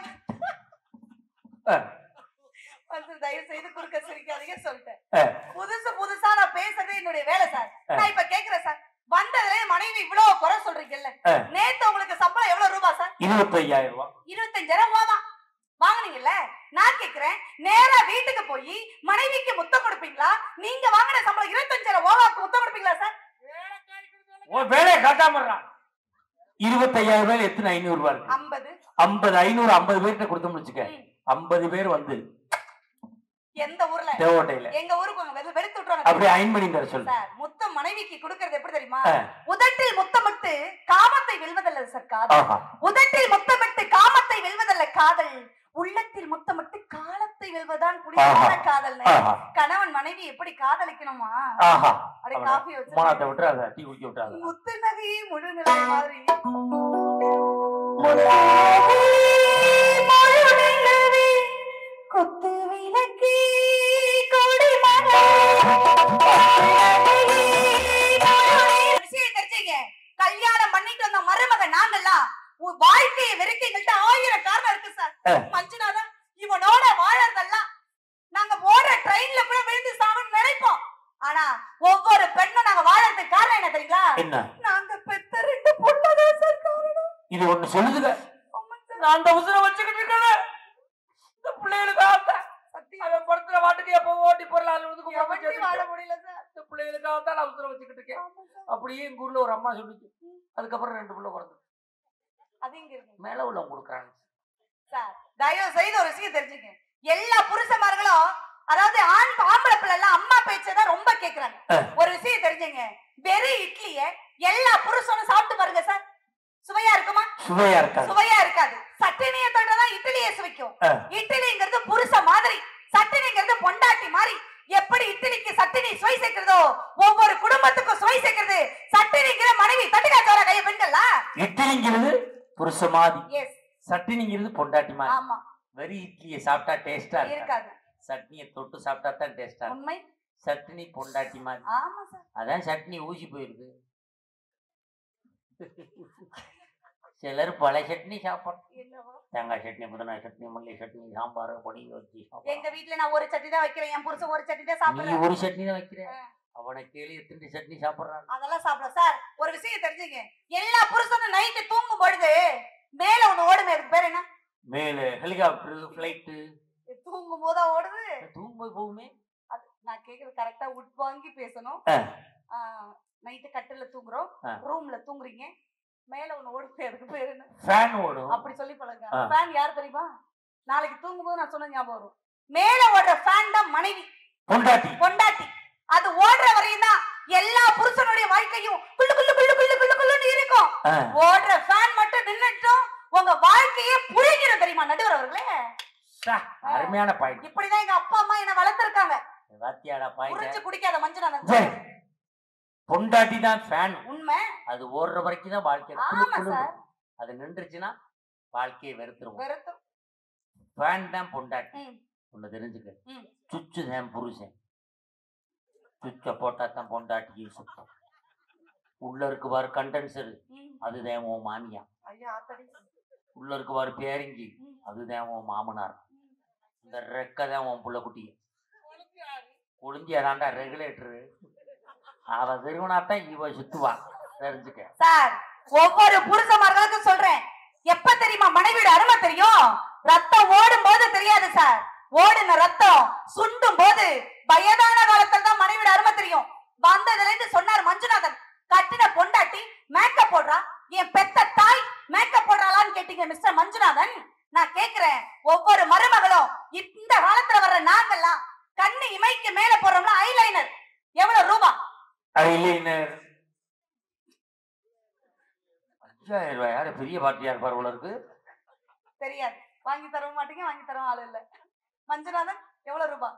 தயவு செய்து குறுக்க சிரிக்காதீங்க சொல்லிட்டேன். புதுசா நான் பேசுறதே என்னுடைய வேலை சார். நான் இப்ப கேக்குறேன் சார், வந்ததுல மனைவி இவ்வளவு குறை சொல்றீங்கல்ல, நேத்து உங்களுக்கு சம்பளம் எவ்வளவு ரூபாய் சார்? 25,000 ரூபாய். 25,000 ரூபாய் தான் வாங்குனீங்கல்ல. நான் கேக்குறேன், நேரா வீட்டுக்கு போய் மனைவிக்கு முத்தம் கொடுப்பீங்களா? நீங்க வாங்கின சம்பளம் 25,000 ரூபாய்க்கு முத்தம் கொடுப்பீங்களா சார்? வேலையை காட்டாமறான். 25,000 ரூபாய் எத்தனை 500 ரூபாய் இருக்கு? 50 500 50 பேர்கிட்ட கொடுத்தோம்னு வச்சுக்க, 50 பேர் வந்து எந்த ஊர்ல? தேவோட்டையில. எங்க ஊருக்கு வெளுத்து விட்டுறாங்க. அப்படியே அயன் பண்ணி தர சொல்லு சார். முத்தம் மனைவிக்கு கொடுக்கிறது எப்படி தெரியுமா? உதட்டில் முத்தமிட்டு காமத்தை வெல்வதல்ல சார் காதல். உதட்டில் முத்தமிட்டு காமத்தை வெல்வதல்ல காதல், உள்ளத்தில் முத்தமிட்டு காலத்தை வெல்வதான் புனிதமான காதல். கணவன் மனைவி எப்படி காதலிக்கணுமா? அப்படியே காபி வச்சு மானத்தை விட்டுறாத, டீ குடிக்க விட்டுறாத. முத்து நதி முழு நிலை மாதிரி கொத்து விளக்கி கொடி கல்யாணம் பண்ணிட்டு வந்த மருமக நாங்கெல்லாம் வாழ்க்கையை வெறுக்க எங்கள்கிட்ட 1000 காரணம் இருக்கு சார். மஞ்சுநாதன் இவனோட வாழறதெல்லாம் நாங்க போற ட்ரெயின்ல கூட விழுந்து சாவன்னு நினைப்போம். ஆனா ஒவ்வொரு பெண்ணும் நாங்க வாழறதுக்கு காரணம் என்ன தெரியுங்களா? நாங்க பெத்த 2 பொண்ணுதான் சார் காரணம். இது ஒண்ணு சொல்லுதுங்க. நான் அந்த உசுரை வச்சுக்கிட்டு இருக்கேன். இந்த பிள்ளைகளுக்காக அவன் படுத்துற வாட்டுக்கு எப்போ ஓட்டி போறலாம் வாழ முடியல சார். இந்த பிள்ளைகளுக்காக தான் நான் உசுரை வச்சுக்கிட்டு இருக்கேன். அப்படியே எங்க ஊர்ல ஒரு அம்மா சொல்லிச்சு. அதுக்கப்புறம் 2 பிள்ளை பிறந்து அது இங்க இருக்கு மேல உள்ள கொடுக்குறாங்க சார். தயவு செய்து ஒரு விஷயம் தெரிஞ்சுங்க, எல்லா புருஷமார்களும் அதாவது ஆம்பளை பிள்ளை எல்லாம் அம்மா பேச்சதான் ரொம்ப கேக்குறாங்க. ஒரு விஷயம் தெரிஞ்சுங்க, வெறும் இட்லிய எல்லா புருஷனும் சாப்பிட்டு பாருங்க சார், சுவையா இருக்குமா? சுவையா இருக்காது. சுவையா இருக்காது. சட்டினியை தொட்டதான் இட்லியை சுவைக்கும். இட்லிங்கிறது புருஷ மாதிரி, சட்டினிங்கிறது பொண்டாட்டி மாதிரி. எப்படி இட்லிக்கு சட்டினி சுவை சேர்க்கிறதோ ஒவ்வொரு குடும்பத்துக்கும் சுவை சேர்க்கிறது சட்டினிங்கிற மனைவி. தட்டுக்காச்சோர கைய பெண்களா? இட்லிங்கிறது புருஷ மாதிரி, எஸ், சட்டினிங்கிறது பொண்டாட்டி மாதிரி. ஆமா. வெரி இட்லியை சாப்பிட்டா டேஸ்டா இருக்காது, சட்னியை தொட்டு சாப்பிட்டா தான் டேஸ்டா. உண்மை. சட்னி பொண்டாட்டி மாதிரி. ஆமா சார். அதான் சட்னி ஊசி போயிருக்கு. சிலர் பல சட்னி சாப்பிடுறோம். தேங்காய் சட்னி, புதினா சட்னி, மல்லி சட்னி, சாம்பார், பொடி வச்சு. எங்க வீட்டுல நான் ஒரு சட்னி தான் வைக்கிறேன், என் புருஷன் ஒரு சட்னி தான் சாப்பிடுறேன். நீ ஒரு சட்னி தான் வைக்கிறேன், அவனை கேளு எத்தனை சட்னி சாப்பிடுறான். அதெல்லாம் சாப்பிடுறேன் சார். ஒரு விஷயம் தெரிஞ்சுங்க, எல்லா புருஷனும் நைட்டு தூங்கும் பொழுது மேல ஒண்ணு ஓடுமே, அதுக்கு பேர் என்ன? மேல ஹெலிகாப்டர், பிளைட். தூங்கும் போதா ஓடுது? தூங்கும்போது போகுமே. அது நான் கேக்குறது கரெக்டா உட்வாங்கி பேசணும். நைட்டு கட்டில தூங்குறோம், ரூம்ல தூங்குறீங்க, மேல ஒண்ணு ஓடுது, அதுக்கு பேர் என்ன? ஃபேன் ஓடும். அப்படி சொல்லி பழங்க. ஃபேன் யார் தெரியுமா? நாளைக்கு தூங்கும்போது நான் சொன்ன ஞாபகம் வரும். மேல ஓடுற ஃபேன் தான் மனைவி, பொண்டாட்டி. பொண்டாட்டி அது ஓடுற வரையும் தான் எல்லா புருஷனுடைய வாழ்க்கையும் குள்ளு குள்ளு குள்ளு குள்ளு குள்ளு குள்ளுன்னு இருக்கும். ஓடுற ஃபேன் மட்டும் நின்னுட்டோம், உங்க வாழ்க்கையே புரிஞ்சிடும் தெரியுமா நடுவர் அவர்களே? அருமையான பாயிண்ட். இப்படிதான் எங்க அப்பா அம்மா என்ன வளர்த்திருக்காங்க. வாத்தியாடா பாயிண்ட். புரிஞ்சு குடிக்காத மஞ்சள் பொண்டாட்டி தான் ஃபேன். உண்மை. அது ஓடுற வரைக்கும் தான் வாழ்க்கை. ஆமா சார். அது நின்றுச்சுன்னா வாழ்க்கையை வெறுத்துரும். ஃபேன் தான் பொண்டாட்டி. ஒண்ணு தெரிஞ்சுக்க, சுச்சு தான் புருஷன். சுவிட்ச போட்டா தான் பொண்டாட்டிக்கு சுத்தம். உள்ள இருக்கு பாரு கண்டென்சர், அதுதான் உன் மாமியா. உள்ள இருக்கு பாரு பேரிங்கி, அதுதான் உன் மாமனார். இந்த ரெக்க தான் உன் புள்ள குட்டி. குளிஞ்சியாதாண்டா ரெகுலேட்டரு. அவ திருவனாத்தான் இவ சுத்துவா, தெரிஞ்சுக்க. சார், ஒவ்வொரு புருஷமார்களுக்கும் சொல்றேன், எப்ப தெரியுமா மனைவியோட அருமை தெரியும்? ரத்தம் ஓடும் போது தெரியாது சார். ஓடுன ரத்தம் சுண்டும் போது வயதான காலத்துல தான் மனைவியோட அருமை தெரியும். வந்ததுல இருந்து சொன்னார் மஞ்சுநாதன், கட்டின பொண்டாட்டி மேக்கப் போடுறா, என் பெத்த தாய் மேக்கப் போடுறாளான்னு கேட்டீங்க மிஸ்டர் மஞ்சுநாதன். நான் கேக்குறேன், ஒவ்வொரு மருமகளும் இந்த காலத்துல வர்ற நாங்கெல்லாம் கண்ணு இமைக்கு மேல போடுறோம்ல ஐலைனர், எவ்வளவு ரூபா? ஐலைனர் 5000 ரூபாய். யாரு பெரிய பார்ட்டியா இருப்பார் போல இருக்கு. தெரியாது, வாங்கி தர மாட்டீங்க, வாங்கி தர ஆளு இல்ல. மஞ்சுநாதன் எவ்வளவு ரூபா?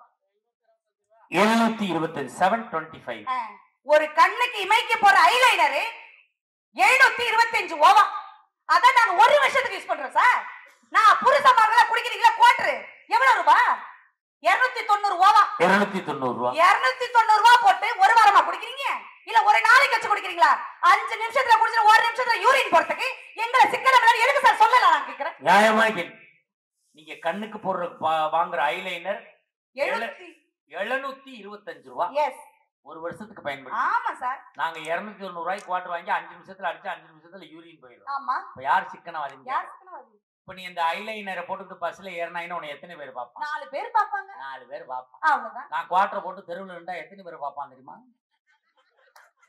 725. 725. ஒரு கண்ணுக்கு இமைக்கு போற ஐலைனர் 725 ஓவா. அத நாங்க ஒரு வருஷத்துக்கு யூஸ் பண்றோம் சார். நான் புருஷ மகள குடிக்கிறீங்களா குவார்டர் எவ்வளவு ரூபா? 290 ஓவா. 290 ரூபா. 290 ரூபா போட்டு ஒரு வாரமா குடிக்கிறீங்க இல்ல ஒரு நாளைக்கு வச்சு குடிக்கிறீங்களா? 5 நிமிஷத்துல குடிச்சிட்டு 1 நிமிஷத்துல யூரின் போறதுக்கு எங்களை சிக்கன முன்னாடி எதுக்கு சார் சொல்லலாம் நான் கேக்குறேன். நியாயமா கேள்வி. நீங்க கண்ணுக்கு போடுற வாங்குற ஐலைனர் 725 ரூபா. எஸ், ஒரு வருஷத்துக்கு பயன்படுது. ஆமா சார். நாங்க 290 ரூபாய்க்கு குவார்டர் வாங்கி 5 நிமிஷத்துல அடிச்சு 5 நிமிஷத்துல யூரின் போயிடும். ஆமா. இப்ப யார் சிக்கனவாதி? யார் சிக்கனவாதி? இப்ப நீ இந்த ஐலைனரை போட்டுட்டு பஸ்ல ஏறினாயினா உன்னை எத்தனை பேர் பாப்பான்? 4 பேர் பாப்பாங்க. 4 பேர் பாப்பான். அவ்வளவுதான். நான் குவார்டர் போட்டு தெருவுல இருந்தா எத்தனை பேர் பாப்பான் தெரியுமா?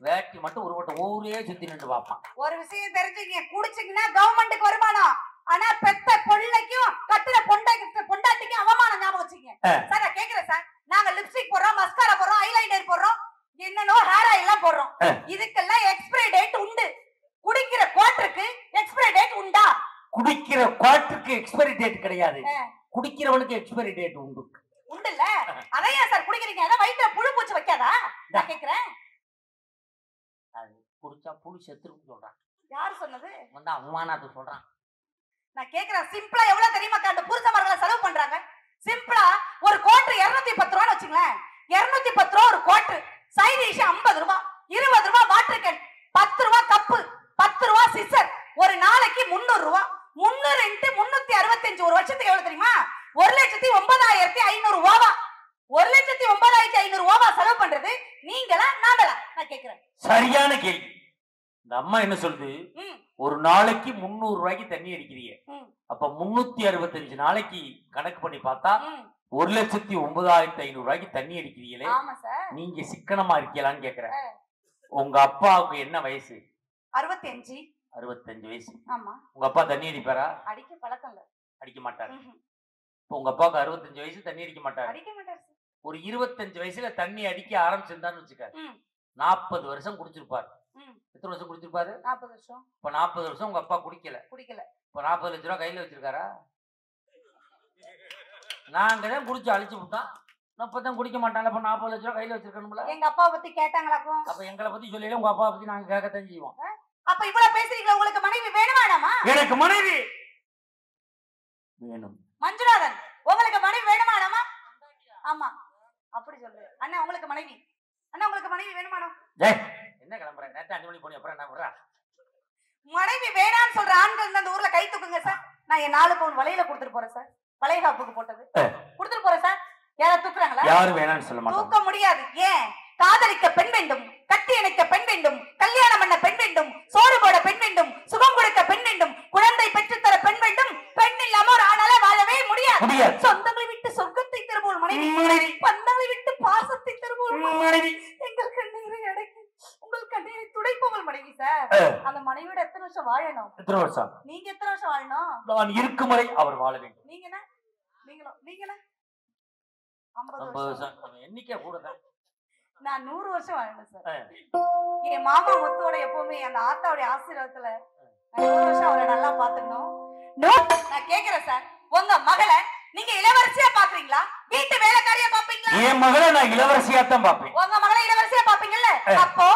வேட்டி மட்டும் ஒரு வட்டம் ஊரே சுத்தி நின்று பாப்பான். ஒரு விஷயம் தெரிஞ்சுங்க, குடிச்சிங்கன்னா கவர்மெண்ட்டுக்கு வருமானம், ஆனா பெத்த பொள்ளைக்கும் கட்டுற பொண்டாட்டிக்கும் அவமானம். ஞாபகம் வச்சுக்கீங்க சார். நான் கேக்குறேன் சார், நாங்க லிப்ஸ்டிக் போடுறோம், மஸ்காரா போடுறோம், ஐலைனர் போடுறோம், என்னன்னோ ஹேர் ஆயில் எல்லாம் போடுறோம். இதுக்கெல்லாம் எக்ஸ்பைரி டேட் உண்டு. குடிக்கிற குவார்டருக்கு எக்ஸ்பைரி டேட் உண்டா? குடிக்கிற குவார்டருக்கு எக்ஸ்பைரி டேட் கிடையாது, குடிக்கிறவனுக்கு எக்ஸ்பைரி டேட் உண்டு. உண்டுல்ல, அதையா சார் குடிக்கிறீங்க? அதான் வயித்துல புழு பூச்சி வைக்காதா? நான் கேக்குறேன். அது குடிச்சா புழு செத்துருன்னு சொல்றான். யாரு சொன்னது? வந்து அவமானத்தை சொல்றான். நான் கேக்குறேன், சிம்பிளா எவ்வளவு தெரியுமா அந்த புருஷமார்களை செலவு பண்றாங்க? சிம்பிளா ஒரு குவார்டர் 210 ரூபான்னு வச்சுங்களேன். 210 ரூபா ஒரு குவார்டர். சைட் டிஷ் 50 ரூபாய், 20 ரூபாய் வாட்டர் கேன், 10 ரூபாய் கப்பு, 10 ரூபாய் சிசர். ஒரு நாளைக்கு 300 ரூபாய். 300 × 365 ஒரு வருஷத்துக்கு எவ்வளவு தெரியுமா? 1,09,500 ரூபாவா? 1,09,500 ரூபாவா செலவு பண்றது நீங்களா நாங்களா? நான் கேக்குறேன். சரியான கேள்வி. இந்த அம்மா என்ன சொல்லுது? ஒரு நாளைக்கு 300 ரூபாய்க்கு தண்ணி அடிக்கிறீங்க. அப்ப 365 நாளைக்கு கணக்கு பண்ணி பார்த்தா 1,09,500 ரூபாய்க்கு தண்ணி அடிக்கிறீங்களே, நீங்க சிக்கனமா இருக்கீங்களான்னு கேக்குறேன். உங்க அப்பாவுக்கு என்ன வயசு? 65. 65 வயசு. ஆமா. உங்க அப்பா தண்ணி அடிப்பாரா? அடிக்க பழக்கம் இல்ல. அடிக்க மாட்டாரு. இப்ப உங்க அப்பாவுக்கு 65 வயசு, தண்ணி அடிக்க மாட்டாரு. அடிக்க மாட்டாரு. ஒரு 25 வயசுல தண்ணி அடிக்க ஆரம்பிச்சிருந்தான்னு வச்சுக்காரு, 40 வருஷம் குடிச்சிருப்பாரு. எத்தனை வருஷம் குடிச்சிருப்பாரு? 40 வருஷம். இப்ப 40 வருஷம் உங்க அப்பா குடிக்கல. இப்ப 40 லட்சம் ரூபாய் கையில வச்சிருக்காரா? நாங்க தான் குடிச்சு அழிச்சு விட்டோம். அப்பதான் குடிக்க மாட்டாங்க. இப்ப 40 லட்சம் ரூபாய் கையில வச்சிருக்கணும்ல. எங்க அப்பா பத்தி கேட்டாங்களாக்கும்? அப்ப எங்களை பத்தி சொல்லல, உங்க அப்பா பத்தி நாங்க கேட்கத்தான் செய்வோம். அப்ப இவ்வளவு பேசுறீங்களா? உங்களுக்கு மனைவி வேணுமா வேணாமா? எனக்கு மனைவி வேணும். மஞ்சுநாதன், உங்களுக்கு மனைவி வேணுமா வேணாமா? ஆமா, அப்படி சொல்லு. அண்ணா உங்களுக்கு மனைவி, அண்ணா உங்களுக்கு மனைவி வேணுமா? என்ன கிளம்புற? நேத்து 5 மணிக்கு போனி, அப்புறம் என்ன பண்ற? மனைவி வேணான்னு சொல்ற ஆண்கள் அந்த ஊர்ல கை தூக்குங்க சார். நான் என் 4 பவுன் வளையல கொடுத்துட்டு போறேன் சார். வளைகாப்புக்கு போட்டது கொடுத்துட்டு போறேன் சார். யாரா தூக்குறாங்களா? யாரும் வேணாம்னு சொல்ல மாட்டாங்க. தூக்க முடியாது. ஏன்? காதலிக்க பெண் வேண்டும், கட்டி அணைக்க பெண் வேண்டும், கல்யாணம் பண்ண பெண் வேண்டும், சோறு போட பெண் வேண்டும், சுகம் கொடுக்க பெண் வேண்டும், குழந்தை பெற்று தர பெண் வேண்டும். பெண் இல்லாம ஒரு ஆணால வாழவே முடியாது. சொந்தங்களை விட்டு சொர்க்கத்தை தருவோம் மனைவி, பந்தங்களை விட்டு பாசத்தை தருவோம் மனைவி, எங்கள் கண்ணீரை அடக்கி உங்கள் கண்ணீரை துடைப்பவள் மனைவி சார். அந்த மனைவியோட எத்தனை வருஷம் வாழணும்? எத்தனை வருஷம்? நீங்க எத்தனை வருஷம் வாழணும்? நான் இருக்கும் வரை அவர் வாழ வேண்டும். நீங்க என்ன? நீங்களும் 50 வருஷம். எண்ணிக்கை கூட தான். நான் 100 வருஷம் வாழணும் சார். என் மாமா முத்தோட எப்பவுமே அந்த ஆத்தாவுடைய ஆசீர்வாதத்துல 100 வருஷம் அவரை நல்லா பாத்துக்கணும். நான் கேக்குறேன் சார், உங்க மகளை நீங்க இளவரசியா பாக்குறீங்களா, வீட்டு வேலைக்காரியா பாப்பீங்களா? என் மகளை நான் இளவரசியா தான் பாப்பேன். உங்க மகளை இளவரசியா பாப்பீங்கல்ல, அப்போ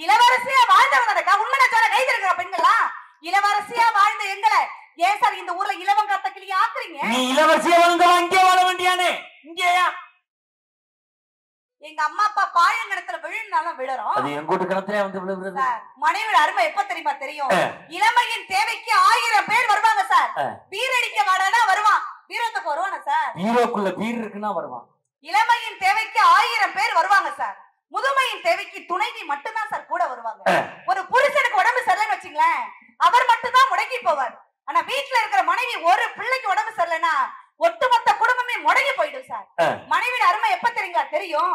இளவரசியா வாழ்ந்தவங்க உண்மை சொல்ல கை தருங்க பெண்களா. இளவரசியா வாழ்ந்த எங்களை ஏன் சார் இந்த ஊர்ல இளவங்க கிளி ஆக்குறீங்க? நீ இளவரசியா வாழ்ந்தவன் இங்கே வாழ வேண்டியானே. இங்கேயா? எங்க அம்மா அப்பா பாயங்கணத்துல விழுந்தாலும் விழுறோம். அது எங்கூட்டு கிணத்துல வந்து விழுகிறது. மனைவியோட அருமை எப்ப தெரியுமா தெரியும்? இளமையின் தேவைக்கு 1000 பேர் வருவாங்க சார். பீரடிக்க வாடனா வருவான், வீரத்துக்கு வருவானா சார்? ஹீரோக்குள்ள பீர் இருக்குன்னா வருவான். இளமையின் தேவைக்கு 1000 பேர் வருவாங்க சார். முதுமையின் தேவைக்கு துணைவி மட்டும்தான் சார் கூட வருவாங்க. ஒரு புருஷனுக்கு உடம்பு சரியில்லைன்னு வச்சுங்களேன், அவர் மட்டும்தான் முடங்கி போவார். ஆனா வீட்டுல இருக்கிற மனைவி ஒரு பிள்ளைக்கு உடம்பு சரியில்லைன்னா ஒட்டுமொத்த குடும்பமே முடங்கி போயிடும் சார். மனைவியோட அருமை எப்ப தெரியுங்களா தெரியும்?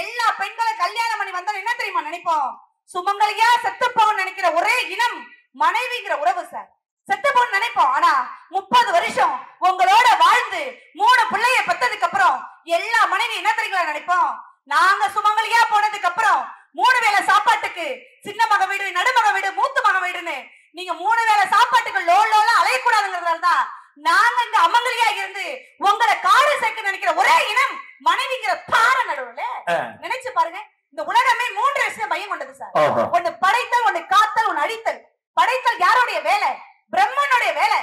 எல்லா பெண்களும் கல்யாணம் பண்ணி வந்தா என்ன தெரியுமா நினைப்போம்? சுமங்கலியா செத்து போகணும்னு நினைக்கிற ஒரே இனம் மனைவிங்கிற உறவு சார். செத்து போகணும்னு நினைப்போம். ஆனா 30 வருஷம் உங்களோட வாழ்ந்து 3 பிள்ளைய பெத்ததுக்கு அப்புறம் எல்லா மனைவி என்ன தெரியுங்களா நினைப்போம்? நாங்க சுமங்கலியா போனதுக்கு அப்புறம் 3 வேளை சாப்பாட்டுக்கு சின்ன மக வீடு, நடுமக வீடு, மூத்த மக வீடுன்னு நீங்க 3 வேளை சாப்பாட்டுக்கு லோலோல அலையக்கூடாதுங்கிறதால தான் நாங்க இங்க அமங்கலியா இருந்து உங்களை காடு சேர்க்க நினைக்கிற ஒரே இனம் மனைவிங்கிற தார நடுவுல. நினைச்சு பாருங்க, இந்த உலகமே 3 விஷயம் பயம் கொண்டது சார். ஒன்னு படைத்தல், ஒன்னு காத்தல், ஒன்னு அழித்தல். படைத்தல் யாருடைய வேலை? பிரம்மனுடைய வேலை.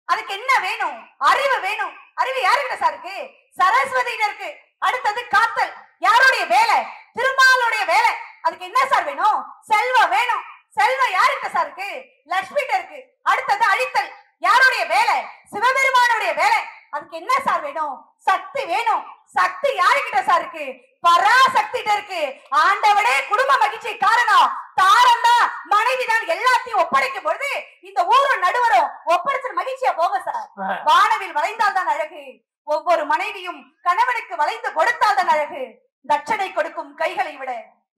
அதுக்கு என்ன வேணும்? அறிவு வேணும். அறிவு யாருக்கிட்ட சார் இருக்கு? சரஸ்வதியில இருக்கு. அடுத்தது காத்தல் யாருடைய வேலை? திருமாலுடைய வேலை. அதுக்கு என்ன சார் வேணும்? செல்வம் வேணும். செல்வம் யாருக்கிட்ட சார் இருக்கு? லட்சுமிகிட்ட இருக்கு. அடுத்தது அழித்தல் யாருடைய வேலை? சிவபெருமானுடைய வேலை. அதுக்கு என்ன சார் வேணும்? சக்தி வேணும். சக்தி யாருக்கிட்ட சார் இருக்கு? பராசக்தி இருக்கு. ஆண்டவனே குடும்ப மகிழ்ச்சி காரணம் தாரம் தான், மனைவி தான். எல்லாத்தையும் ஒப்படைக்கும் பொழுது இந்த ஊரு நடுவரும் ஒப்படைச்ச மகிழ்ச்சியா போங்க சார். வானவில் வளைந்தால் தான் அழகு. ஒவ்வொரு மனைவியும் கணவனுக்கு வளைந்து கொடுத்தால் தான் அழகு. தட்சணை கொடுக்கும் கைகளை விட,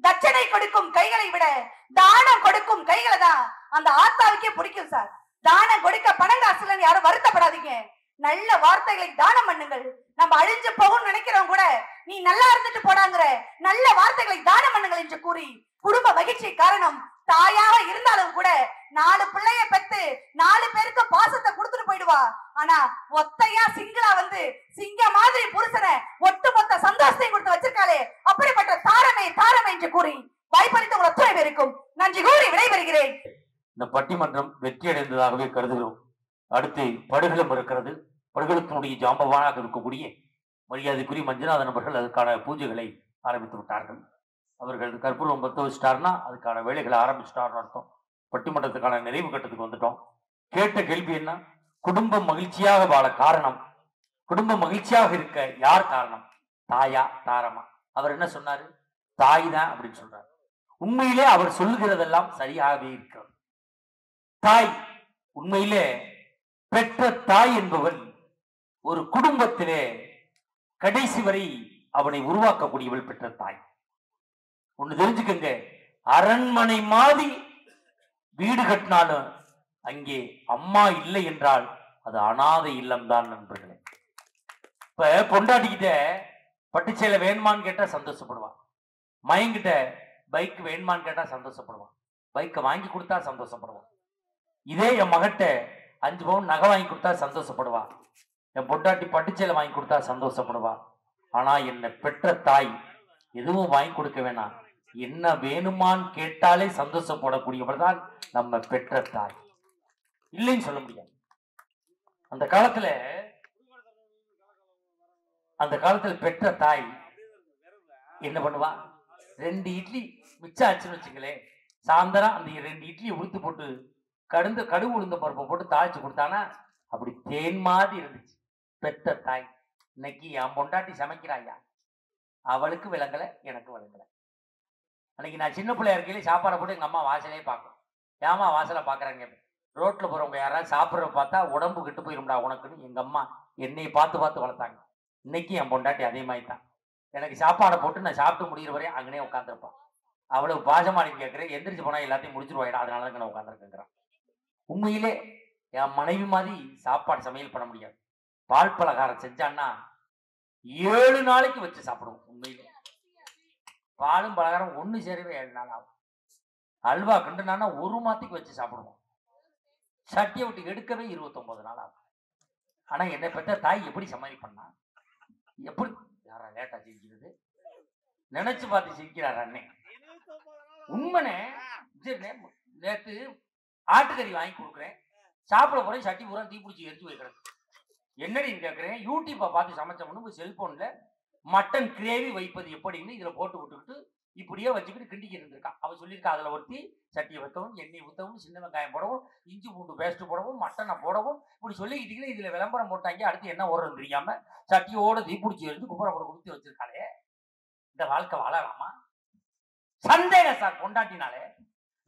தட்சணை கொடுக்கும் கைகளை விட தானம் கொடுக்கும் கைகளை தான் அந்த ஆத்தாவுக்கே பிடிக்கும் சார். தானம் கொடுக்க பணம் காசுலன்னு யாரும் வருத்தப்படாதீங்க. நல்ல வார்த்தைகளை தானம் பண்ணுங்கள். நம்ம அழிஞ்சு போகும் நினைக்கிறவங்க கூட நீ நல்லா இருந்துட்டு போடாங்கிற நல்ல வார்த்தைகளை தானம் பண்ணுங்கள் என்று கூறி குடும்ப மகிழ்ச்சி காரணம் தாயாக இருந்தாலும் கூட 4 பிள்ளைய பெத்து 4 பேருக்கு பாசத்தை கொடுத்துட்டு போயிடுவா. ஆனா ஒத்தையா சிங்களா வந்து சிங்க மாதிரி புருஷனை ஒட்டுமொத்த சந்தோஷத்தையும் கொடுத்து வச்சிருக்காளே, அப்படிப்பட்ட தாரமே தாரமே என்று கூறி வாய்ப்பளித்த ஒரு ஒத்துழை இருக்கும். நன்றி கூறி விடைபெறுகிறேன். இந்த பட்டிமன்றம் வெற்றி அடைந்ததாகவே கருதுகிறோம். அடுத்து படுகளம் இருக்கிறது. படுகளத்தினுடைய ஜாம்பவானாக இருக்கக்கூடிய மரியாதைக்குரிய மஞ்சுநாதன் அவர்கள் அதுக்கான பூஜைகளை ஆரம்பித்து விட்டார்கள். அவர்கள் கற்பூரம் பற்ற வச்சுட்டாருன்னா அதுக்கான வேலைகளை ஆரம்பிச்சுட்டாருன்னு அர்த்தம். பட்டிமன்றத்துக்கான நிறைவு கட்டத்துக்கு வந்துட்டோம். கேட்ட கேள்வி என்ன? குடும்பம் மகிழ்ச்சியாக வாழ காரணம், குடும்பம் மகிழ்ச்சியாக இருக்க யார் காரணம்? தாயா தாரமா? அவர் என்ன சொன்னாரு? தாய் தான் அப்படின்னு சொல்றாரு. உண்மையிலே அவர் சொல்லுகிறதெல்லாம் சரியாகவே இருக்கிறது. தாய் உண்மையிலே பெற்ற தாய் என்பவள் ஒரு குடும்பத்திலே கடைசி வரை அவனை உருவாக்கக்கூடியவள் பெற்ற தாய். ஒண்ணு தெரிஞ்சுக்கங்க, அரண்மனை மாதிரி வீடு கட்டினாலும் அங்கே அம்மா இல்லை என்றால் அது அனாதை இல்லம் தான் நண்பர்களே. இப்ப பொண்டாட்டிக்கிட்ட பட்டுச்சேலை வேணுமான்னு கேட்டா சந்தோஷப்படுவான். மயங்கிட்ட பைக் வேணுமான்னு கேட்டா சந்தோஷப்படுவான். பைக்கை வாங்கி கொடுத்தா சந்தோஷப்படுவான். இதே என் மகட்ட 5 பவுன் நகை வாங்கி கொடுத்தா சந்தோஷப்படுவா. என் பொண்டாட்டி பட்டுச்சேலை வாங்கி கொடுத்தா சந்தோஷப்படுவா. ஆனா என்னை பெற்ற தாய் எதுவும் வாங்கி கொடுக்க வேணாம், என்ன வேணுமான்னு கேட்டாலே சந்தோஷப்படக்கூடியவள் தான் நம்ம பெற்ற தாய். இல்லைன்னு சொல்ல முடியாது. அந்த காலத்துல பெற்ற தாய் என்ன பண்ணுவா? 2 இட்லி மிச்சம் ஆச்சுன்னு வச்சுங்களேன், சாயந்தரம் அந்த 2 இட்லியை உளுத்து போட்டு கடுகு உளுந்த பருப்பை போட்டு தாளிச்சு கொடுத்தானா அப்படி தேன் மாதிரி இருந்துச்சு பெத்த தாய். இன்னைக்கு என் பொண்டாட்டி சமைக்கிறாயா, அவளுக்கு விளங்கல, எனக்கு விளங்கல. அன்னைக்கு நான் சின்ன பிள்ளையா இருக்கையிலே சாப்பாடை போட்டு எங்க அம்மா வாசலே பார்க்கும். ஏமா வாசலை பாக்குறாங்க? ரோட்ல போறவங்க யாராவது சாப்பிட்ற பார்த்தா உடம்பு கெட்டு போயிரும்டா உனக்குன்னு எங்க அம்மா என்னை பார்த்து பார்த்து வளர்த்தாங்க. இன்னைக்கு என் பொண்டாட்டி அதே மாதிரி தான். எனக்கு சாப்பாடை போட்டு நான் சாப்பிட்டு முடிகிற வரையும் அங்கனே உட்காந்துருப்பான். அவ்வளவு பாசமா நீங்க கேட்குறேன். எந்திரிச்சு போனா எல்லாத்தையும் முடிச்சிருவாயிடா, அதனால தான் நான் உட்காந்துருக்கேங்கிறான். உண்மையிலே என் மனைவி மாதிரி சாப்பாடு சமையல் பண்ண முடியாது. பால் பலகாரம் செஞ்சான்னா 7 நாளைக்கு வச்சு சாப்பிடுவோம். உண்மையிலே பாலும் பலகாரம் ஒண்ணு சேரவே 7 நாள் ஆகும். அல்வா கிண்டுனா 1 மாதத்துக்கு வச்சு சாப்பிடுவோம். சட்டியை விட்டு எடுக்கவே 29 நாள் ஆகும். ஆனா என்னை பெற்ற தாய் எப்படி சமையல் பண்ணா? எப்படி யாரா லேட்டா செஞ்சுக்கிறது நினைச்சு பார்த்து சிரிக்கிறார் அண்ணே. உண்மைனே. நேற்று ஆட்டுக்கறி வாங்கி கொடுக்குறேன், சாப்பிட போறேன், சட்டி பூரா தீப்பிடிச்சி எரிச்சு வைக்கிறது. என்னடின்னு கேட்குறேன். யூடியூப்பை பார்த்து சமைச்சோம்னு செல்போன்ல மட்டன் கிரேவி வைப்பது எப்படின்னு இதுல போட்டு விட்டுக்கிட்டு இப்படியே வச்சுக்கிட்டு கிண்டிக்கிட்டு இருந்திருக்கான். அவ சொல்லியிருக்கா, அதுல ஒருத்தி சட்டியை வைக்கவும், எண்ணெய் ஊற்றவும், சின்ன வெங்காயம் போடவும், இஞ்சி பூண்டு பேஸ்ட் போடவும், மட்டனை போடவும், இப்படி சொல்லிக்கிட்டீங்களே. இதுல விளம்பரம் போட்டாங்க. அடுத்து என்ன ஓடுறது தெரியாம சட்டியோட தீப்பிடிச்சி எரிஞ்சு குப்பரை கொடுத்து வச்சிருக்காளே. இந்த வாழ்க்கை வாழலாமா? சந்தேகம் சார். பொண்டாட்டினாலே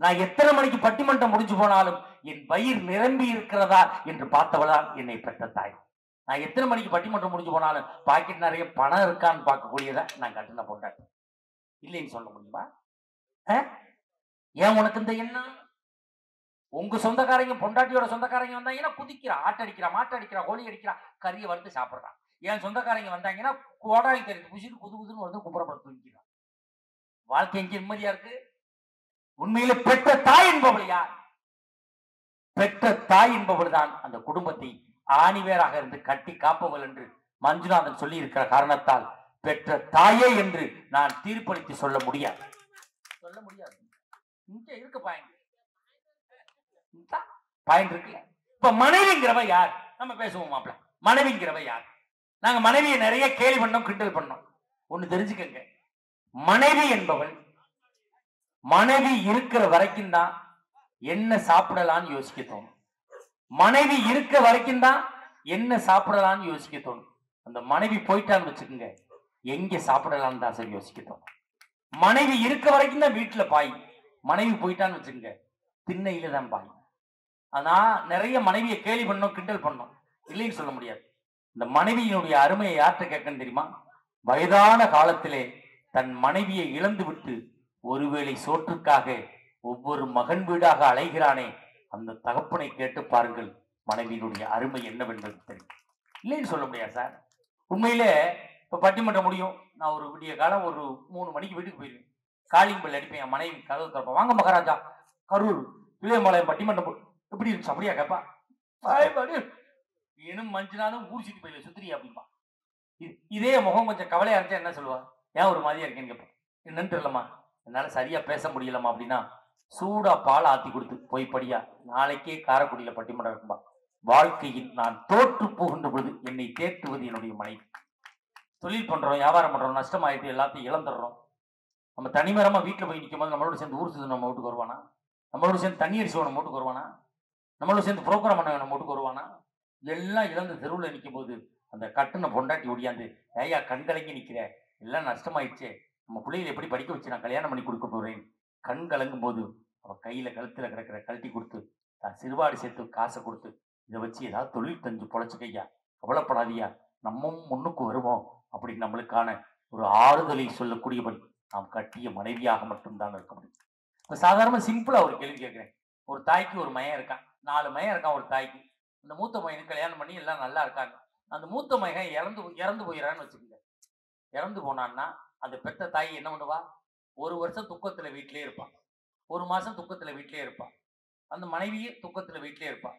நான் எத்தனை மணிக்கு பட்டிமன்றம் முடிஞ்சு போனாலும் என் வயிறு நிரம்பி இருக்கிறதா என்று பார்த்தவளால் என்னை பெற்ற தாய். நான் எத்தனை மணிக்கு பட்டிமன்றம் முடிஞ்சு போனாலும் பாக்கெட் நிறைய பணம் இருக்கான்னு பார்க்கக்கூடியதா நான் கட்டின பொண்டாட்டி. இல்லைன்னு சொல்ல முடியுமா? ஏன் உனக்கு இந்த எண்ணம்? உங்க சொந்தக்காரங்க பொண்டாட்டியோட சொந்தக்காரங்க வந்தாங்கன்னா குதிக்கிறா, ஆட்டடிக்கிறா, மாட்டடிக்கிறா, கோழி அடிக்கிறா, கறியை வறுத்து சாப்பிட்றான். என் சொந்தக்காரங்க வந்தாங்கன்னா கோடாளி கறி குசிட்டு புது புதுன்னு வந்து குப்புறப்பட தூங்கிக்கிறான். வாழ்க்கை எங்க நிம்மதியா இருக்கு? உண்மையில பெற்ற தாய் என்பவள் யார்? பெற்ற தாய் என்பவள் தான் அந்த குடும்பத்தை ஆணிவேராக இருந்து கட்டி காப்பவள் என்று மஞ்சுநாதன் சொல்லி இருக்கிற காரணத்தால் பெற்ற தாயே என்று நான் தீர்ப்பளித்து சொல்ல முடியாது. இங்க இருக்கு பாயிண்ட் இருக்குல்ல. இப்ப மனைவிங்கிறவ யார்? நம்ம பேசுவோம் மாப்பிள்ள. மனைவிங்கிறவ யார்? நாங்க மனைவியை நிறைய கேலி பண்ணோம், கிண்டல் பண்ணோம். ஒண்ணு தெரிஞ்சுக்கங்க, மனைவி என்பவள் மனைவி இருக்கிற வரைக்கும் தான் என்ன சாப்பிடலான்னு யோசிக்க தோணும். மனைவி இருக்க வரைக்கும் தான் என்ன சாப்பிடலான்னு யோசிக்க தோணும். அந்த மனைவி போயிட்டான்னு வச்சுக்கோங்க, எங்க சாப்பிடலான்னு தான் சரி யோசிக்க தோணும். மனைவி இருக்க வரைக்கும் தான் வீட்டுல பாய், மனைவி போயிட்டான்னு வச்சுக்கோங்க திண்ணையில தான் பாய். ஆனா நிறைய மனைவியை கேலி பண்ணோம், கிண்டல் பண்ணோம், இல்லைன்னு சொல்ல முடியாது. இந்த மனைவியினுடைய அருமையை யார்கிட்ட கேட்கணும் தெரியுமா? வயதான காலத்திலே தன் மனைவியை இழந்து விட்டு ஒருவேளை சோற்றுக்காக ஒவ்வொரு மகன் வீடாக அலைகிறானே, அந்த தகப்பனை கேட்டு பாருங்கள், மனைவியினுடைய அருமை என்னவென்பது தெரியும். இல்லைன்னு சொல்ல முடியாது சார். உண்மையிலே இப்ப பட்டிமன்றம் முடியும், நான் ஒரு விடிய காலம் ஒரு 3 மணிக்கு வீட்டுக்கு போயிருவேன். காலிங் பெல் அடிப்பேன், என் மனைவி கதவு திறப்பேன். வாங்க மகாராஜா, கரூர் இளையமலையம் பட்டிமன்றம் எப்படி இருந்துச்சு? அப்படியா கேப்பா. இன்னும் மஞ்சுனாலும் ஊர் சுத்தி போயில சுத்திரி அப்படின்பா. இதே முகம் கொஞ்சம் கவலையா இருந்துச்சா என்ன சொல்லுவா? ஏன் ஒரு மாதிரியா இருக்கேன்னு கேட்பேன். என்னன்னு தெரியலமா, என்னால சரியா பேச முடியலமா அப்படின்னா சூடா பால் ஆத்தி கொடுத்து போய் படியா, நாளைக்கே காரைக்குடியில பட்டிமன்றம் இருக்கும்பா. வாழ்க்கையில் நான் தோற்று போகின்ற பொழுது என்னை தேற்றுவது என்னுடைய மனைவி. தொழில் பண்றோம், வியாபாரம் பண்றோம், நஷ்டமாயிட்டு எல்லாத்தையும் இழந்துடுறோம். நம்ம தனிமரமா வீட்டுல போய் நிற்கும் போது நம்மளோட சேர்ந்து ஊர் சுத்து நம்ம வீட்டுக்கு வருவானா? நம்மளோட சேர்ந்து தண்ணீர் சிவனை வீட்டுக்கு வருவானா? நம்மளோட சேர்ந்து புரோகிராம் பண்ண நம்ம வீட்டுக்கு வருவானா? எல்லாம் இழந்து தெருவில் நிற்கும் போது அந்த கட்டுன பொண்டாட்டி ஒடியாந்து, ஏயா கண் கலங்கி நிற்கிற, எல்லாம் நஷ்டமாயிடுச்சே, நம்ம பிள்ளைகளை எப்படி படிக்க வச்சு நான் கல்யாணம் பண்ணி கொடுக்க போறேன், கண் கலங்கும் போது அவ கையில கழுத்துல கிடக்கிற கழட்டி கொடுத்து தான் சிறுவாடு சேர்த்து காசை கொடுத்து இதை வச்சு ஏதாவது தொழில் தஞ்சு பொழைச்சுக்கையா, கவலைப்படாதியா, நம்மும் முன்னுக்கு வருவோம் அப்படின்னு நம்மளுக்கான ஒரு ஆறுதலை சொல்லக்கூடியவன் நாம் கட்டிய மனைவியாக மட்டும்தான் இருக்க முடியும். இப்போ சாதாரண சிம்பிளா ஒரு கேள்வி கேட்கிறேன். ஒரு தாய்க்கு ஒரு மகன் இருக்கான், 4 மகன் இருக்கான் ஒரு தாய்க்கு. அந்த மூத்த மகனுக்கு கல்யாணம் பண்ணி எல்லாம் நல்லா இருக்காங்க. அந்த மூத்த மகன் இறந்து போயிடறான்னு வச்சுக்கோங்க. இறந்து போனான்னா அந்த பெற்ற தாய் என்ன பண்ணுவா? 1 வருஷம் துக்கத்துல வீட்டிலே இருப்பான், 1 மாசம் துக்கத்துல வீட்டிலே இருப்பான். அந்த மனைவியே துக்கத்துல வீட்டிலே இருப்பான்.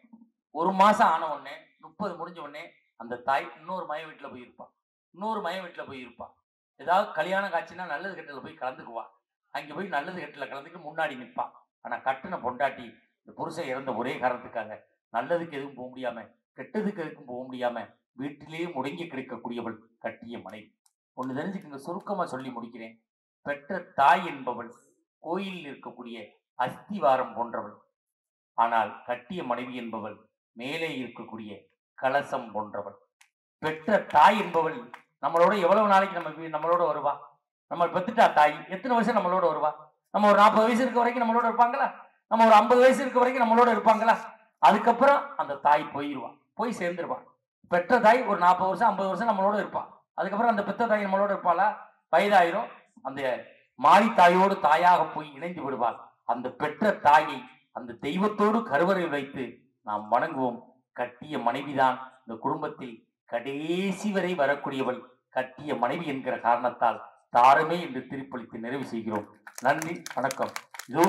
1 மாசம் ஆன உடனே 30 முடிஞ்ச உடனே அந்த தாய் இன்னொரு மய வீட்டுல போய் இருப்பான், இன்னொரு மய வீட்டுல போய் இருப்பான். ஏதாவது கல்யாணம் காட்சினா நல்லது கெட்டல போய் கலந்துக்குவான். அங்க போய் நல்லது கெட்டல கலந்துட்டு முன்னாடி நிற்பான். ஆனா கட்டுன பொண்டாட்டி இந்த புருஷன் இறந்த ஒரே காரணத்துக்காக நல்லதுக்கு எதுவும் போக முடியாம, கெட்டதுக்கு எதுக்கும் போக முடியாம வீட்டிலேயே முடங்கி கிடைக்கக்கூடியவள் கட்டிய மனைவி. ஒண்ணு தெரிஞ்சுக்கங்க, சுருக்கமா சொல்லி முடிக்கிறேன். பெற்ற தாய் என்பவள் கோயிலில் இருக்கக்கூடிய அஸ்திவாரம் போன்றவள். ஆனால் கட்டிய மனைவி என்பவள் மேலே இருக்கக்கூடிய கலசம் போன்றவள். பெற்ற தாய் என்பவள் நம்மளோட எவ்வளவு நாளைக்கு நம்மளோட வருவா? நம்ம பெத்துட்டா தாய் எத்தனை வருஷம் நம்மளோட வருவா? நம்ம ஒரு 40 வயசு இருக்க வரைக்கும் நம்மளோட இருப்பாங்களா? நம்ம ஒரு 50 வயசு இருக்க வரைக்கும் நம்மளோட இருப்பாங்களா? அதுக்கப்புறம் அந்த தாய் போயிடுவான், போய் சேர்ந்துருவான். பெற்ற தாய் ஒரு 40 வருஷம் 50 வருஷம் நம்மளோட இருப்பான். அதுக்கப்புறம் அந்த பெற்ற தாய் நம்மளோட இருப்பாளா? வயதாயிரும், அந்த மாறி தாயோடு தாயாக போய் இணைந்து விடுவாள். அந்த பெற்ற தாயை அந்த தெய்வத்தோடு கருவறை வைத்து நாம் வணங்குவோம். கட்டிய மனைவிதான் இந்த குடும்பத்தில் கடைசி வரை வரக்கூடியவள். கட்டிய மனைவி என்கிற காரணத்தால் தாரமே என்று திருப்பளித்து நிறைவு செய்கிறோம். நன்றி, வணக்கம். இதோ